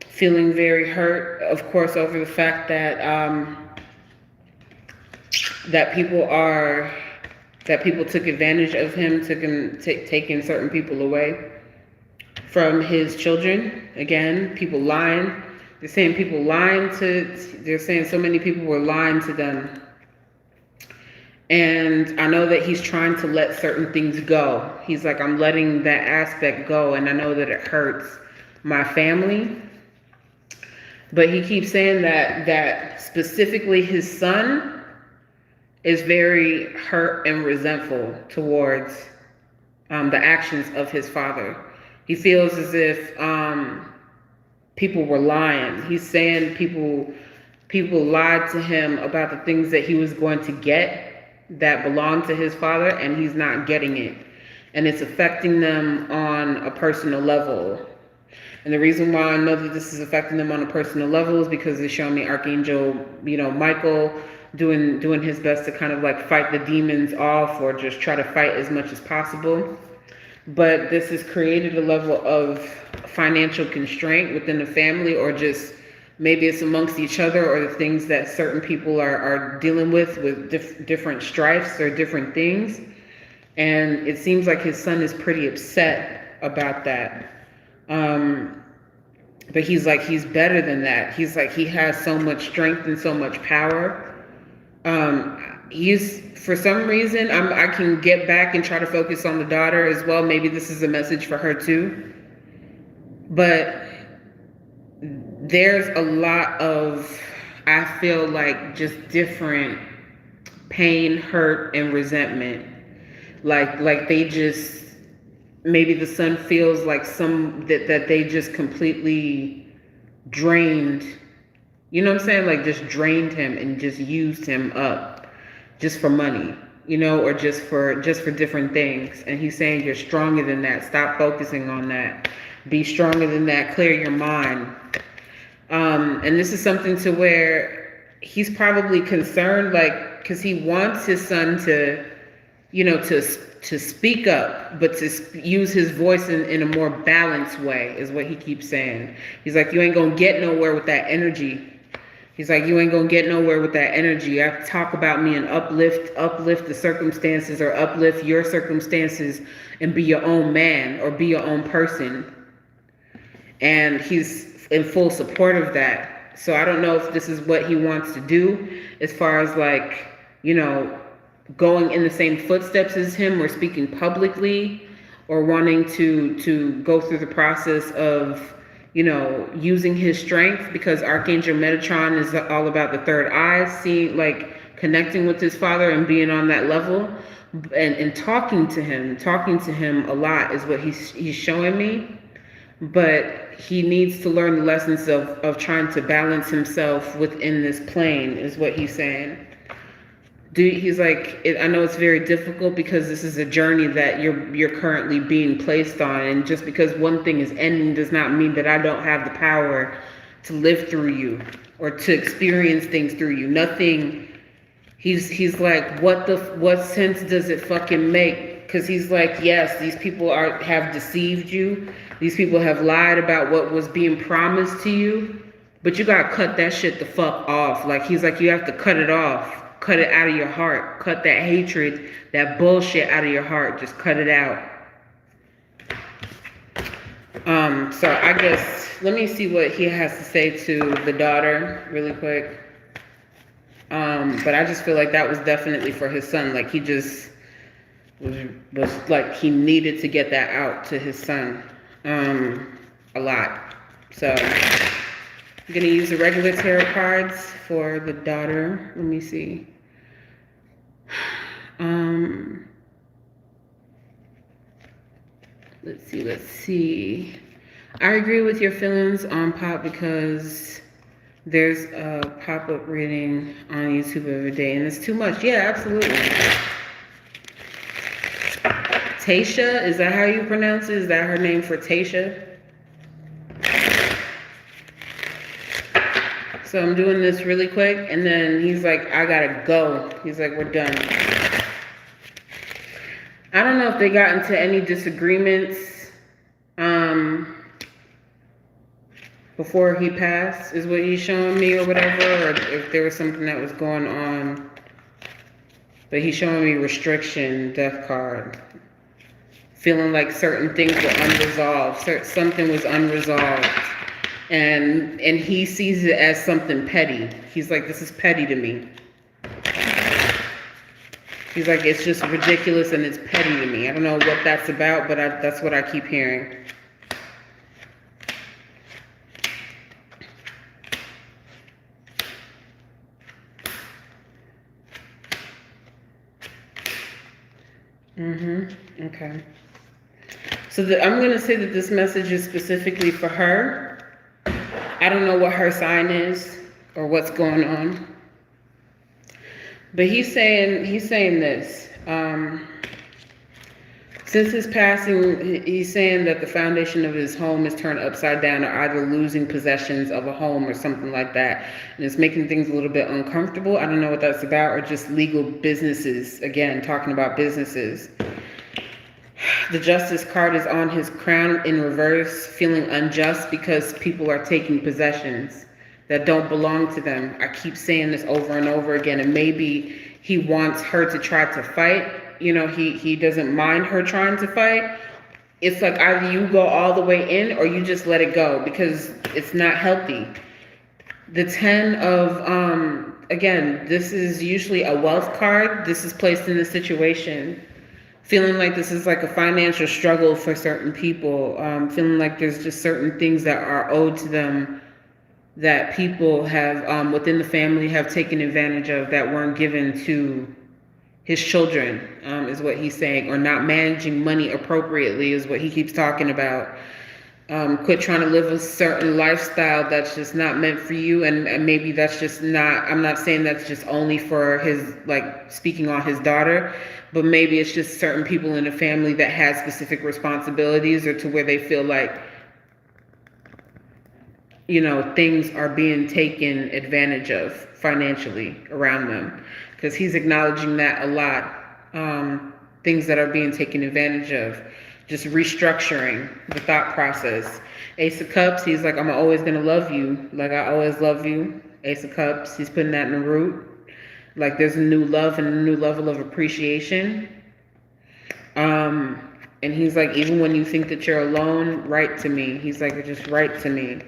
Feeling very hurt, of course, over the fact that that people took advantage of him, taking certain people away from his children. Again, people lying. They're saying they're saying so many people were lying to them. And I know that he's trying to let certain things go. He's like, I'm letting that aspect go, and I know that it hurts my family. But he keeps saying that specifically his son is very hurt and resentful towards the actions of his father. He feels as if people were lying. He's saying people lied to him about the things that he was going to get that belonged to his father, and he's not getting it. and it's affecting them on a personal level. And the reason why I know that this is affecting them on a personal level is because they show me Archangel, Michael doing his best to kind of like fight the demons off, or just try to fight as much as possible. But this has created a level of financial constraint within the family, or just maybe it's amongst each other, or the things that certain people are dealing with different strifes or different things. And it seems like his son is pretty upset about that. But he's like, he's better than that. He's like, he has so much strength and so much power. He's, for some reason, I can get back and try to focus on the daughter as well. Maybe this is a message for her too. But there's a lot of, I feel like, just different pain, hurt, and resentment. Like they just, maybe the son feels like that they just completely drained, you know what I'm saying? Like just drained him and just used him up just for money, or just for different things. And he's saying, you're stronger than that. Stop focusing on that. Be stronger than that. Clear your mind. And this is something to where he's probably concerned, like, because he wants his son to, to speak up, but to use his voice in a more balanced way, is what he keeps saying. He's like, you ain't gonna get nowhere with that energy. He's like, you ain't gonna get nowhere with that energy. You have to talk about me and uplift the circumstances, or uplift your circumstances, and be your own man, or be your own person. And he's in full support of that. So I don't know if this is what he wants to do, as far as like, going in the same footsteps as him, or speaking publicly, or wanting to go through the process of, using his strength, because Archangel Metatron is all about the third eye, seeing, like, connecting with his father and being on that level, and talking to him a lot is what he's showing me. But he needs to learn the lessons of trying to balance himself within this plane, is what he's saying. He's like, I know it's very difficult, because this is a journey that you're currently being placed on, and just because one thing is ending does not mean that I don't have the power to live through you, or to experience things through you. Nothing. He's like, what sense does it fucking make? Because he's like, yes, these people have deceived you. These people have lied about what was being promised to you, but you gotta cut that shit the fuck off. Like, he's like, you have to cut it off. Cut it out of your heart. Cut that hatred, that bullshit out of your heart. Just cut it out. So I guess, let me see what he has to say to the daughter really quick. But I just feel like that was definitely for his son. Like, he just was like, he needed to get that out to his son. A lot. So I'm going to use the regular tarot cards for the daughter. Let me see. Let's see. I agree with your feelings on Pop, because there's a pop-up reading on YouTube every day, and it's too much. Yeah, absolutely. Tasha, is that how you pronounce it? Is that her name for Tasha? So I'm doing this really quick, and then he's like, I gotta go. He's like, we're done. I don't know if they got into any disagreements before he passed, is what he's showing me, or whatever, or if there was something that was going on. But he's showing me restriction, death card. Feeling like certain things were unresolved. Something was unresolved. And he sees it as something petty. He's like, this is petty to me. He's like, it's just ridiculous and it's petty to me. I don't know what that's about, but that's what I keep hearing. Okay. So I'm going to say that this message is specifically for her. I don't know what her sign is or what's going on. But he's saying this. Since his passing, he's saying that the foundation of his home is turned upside down, or either losing possessions of a home or something like that. And it's making things a little bit uncomfortable. I don't know what that's about, or just legal businesses. Again, talking about businesses. The Justice card is on his crown in reverse, feeling unjust because people are taking possessions that don't belong to them. I keep saying this over and over again, and maybe he wants her to try to fight. You know, he doesn't mind her trying to fight. It's like either you go all the way in or you just let it go, because it's not healthy. The 10 of, again, this is usually a wealth card. This is placed in the situation. Feeling like this is like a financial struggle for certain people. Feeling like there's just certain things that are owed to them that people have, within the family, have taken advantage of that weren't given to his children, is what he's saying, or not managing money appropriately is what he keeps talking about. Quit trying to live a certain lifestyle that's just not meant for you, and maybe that's just not, I'm not saying that's just only for his, like, speaking on his daughter, but maybe it's just certain people in the family that have specific responsibilities, or to where they feel like, you know, things are being taken advantage of financially around them. Because he's acknowledging that a lot. Things that are being taken advantage of. Just restructuring the thought process. Ace of Cups, he's like, I'm always going to love you. Like, I always love you. Ace of Cups, he's putting that in the root. Like, there's a new love and a new level of appreciation. And he's like, even when you think that you're alone, write to me. He's like, just write to me.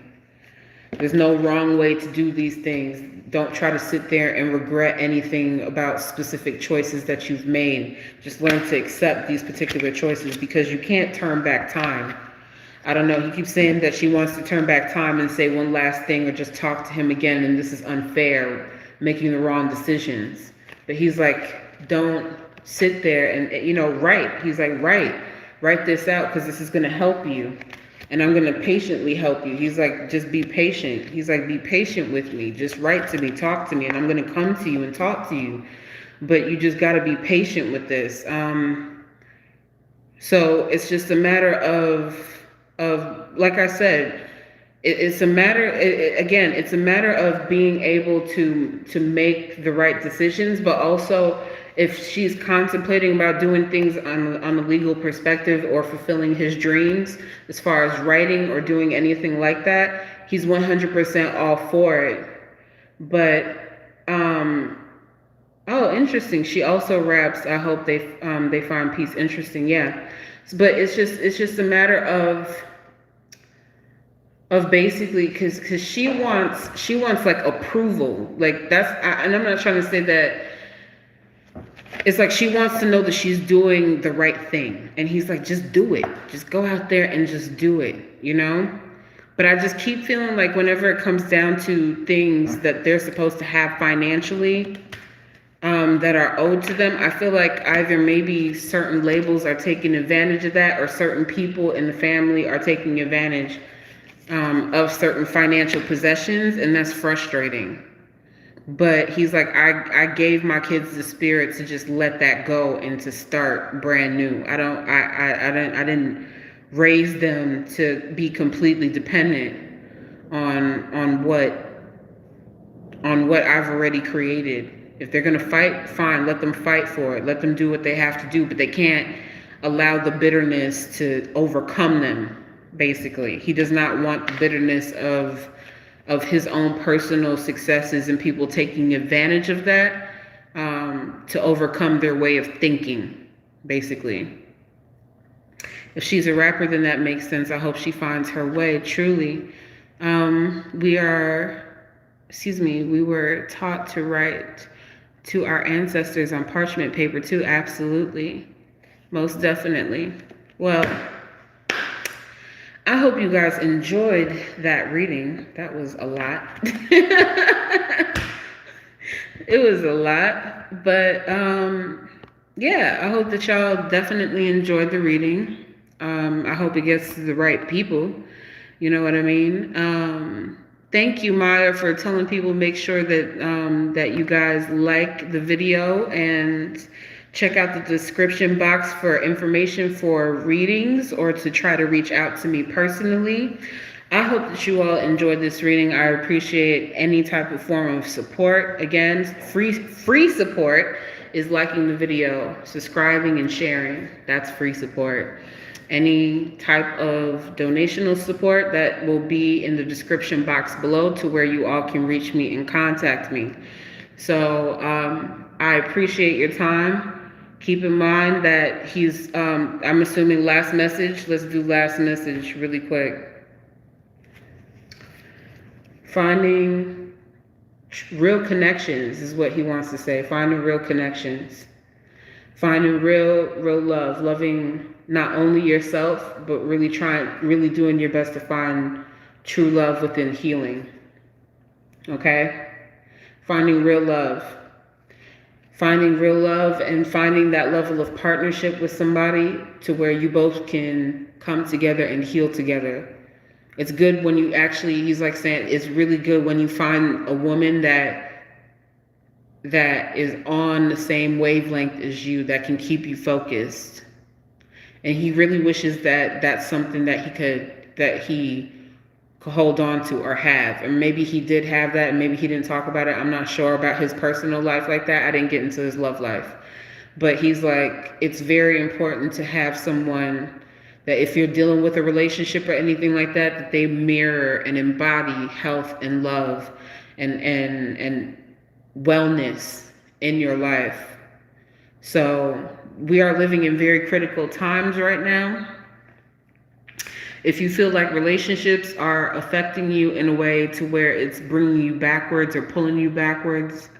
There's no wrong way to do these things. Don't try to sit there and regret anything about specific choices that you've made. Just learn to accept these particular choices, because you can't turn back time. I don't know. He keeps saying that she wants to turn back time and say one last thing, or just talk to him again, and this is unfair, making the wrong decisions. But he's like, don't sit there and, you know, write. He's like, write this out, because this is going to help you. And I'm going to patiently help you. He's like, just be patient. He's like, be patient with me. Just write to me, talk to me, and I'm going to come to you and talk to you. But you just got to be patient with this. So it's just a matter of like I said, it's a matter, again, it's a matter of being able to make the right decisions, but also if she's contemplating about doing things on a legal perspective, or fulfilling his dreams as far as writing or doing anything like that, he's 100% all for it. But oh, interesting. She also raps, I hope they find peace. Interesting, yeah. But it's just a matter of basically, because she wants like approval. Like and I'm not trying to say that. It's like she wants to know that she's doing the right thing. And he's like, just do it. Just go out there and just do it, you know? But I just keep feeling like whenever it comes down to things that they're supposed to have financially, that are owed to them, I feel like either maybe certain labels are taking advantage of that, or certain people in the family are taking advantage of certain financial possessions, and that's frustrating. But he's like, I gave my kids the spirit to just let that go and to start brand new. I didn't raise them to be completely dependent on what I've already created. If they're gonna fight, fine, let them fight for it. Let them do what they have to do, but they can't allow the bitterness to overcome them, basically. He does not want the bitterness of his own personal successes and people taking advantage of that to overcome their way of thinking, basically. If she's a rapper, then that makes sense. I hope she finds her way, truly. We were taught to write to our ancestors on parchment paper too. Absolutely. Most definitely. Well, I hope you guys enjoyed that reading. That was a lot. It was a lot. But yeah, I hope that y'all definitely enjoyed the reading. I hope it gets to the right people. You know what I mean? Thank you, Maya, for telling people, make sure that that you guys like the video and Check out the description box for information for readings or to try to reach out to me personally. I hope that you all enjoyed this reading. I appreciate any type of form of support. Again, free support is liking the video, subscribing, and sharing. That's free support. Any type of donational support that will be in the description box below to where you all can reach me and contact me. So I appreciate your time. Keep in mind that he's, I'm assuming last message. Let's do last message really quick. Finding real connections is what he wants to say. Finding real connections. Finding real love. Loving not only yourself, but really doing your best to find true love within healing. Okay? Finding real love. Finding real love and finding that level of partnership with somebody to where you both can come together and heal together. It's good when you actually, he's like saying, it's really good when you find a woman that is on the same wavelength as you, that can keep you focused. And he really wishes that that's something that he could hold on to or have. And maybe he did have that, and maybe he didn't talk about it. I'm not sure about his personal life like that. I didn't get into his love life. But he's like, it's very important to have someone that if you're dealing with a relationship or anything like that, that they mirror and embody health and love and wellness in your life. So we are living in very critical times right now. If you feel like relationships are affecting you in a way to where it's bringing you backwards or pulling you backwards,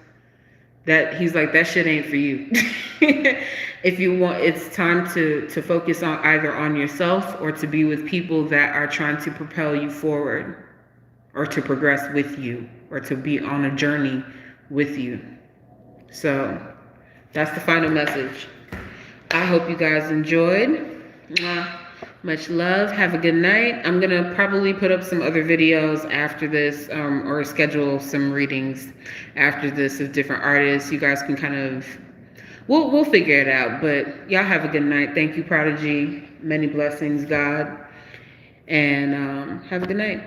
that he's like, that shit ain't for you. If you want, it's time to focus on either on yourself or to be with people that are trying to propel you forward or to progress with you or to be on a journey with you. So that's the final message. I hope you guys enjoyed. Much love. Have a good night. I'm going to probably put up some other videos after this or schedule some readings after this of different artists. You guys can kind of, we'll figure it out. But y'all have a good night. Thank you, Prodigy. Many blessings, God. And have a good night.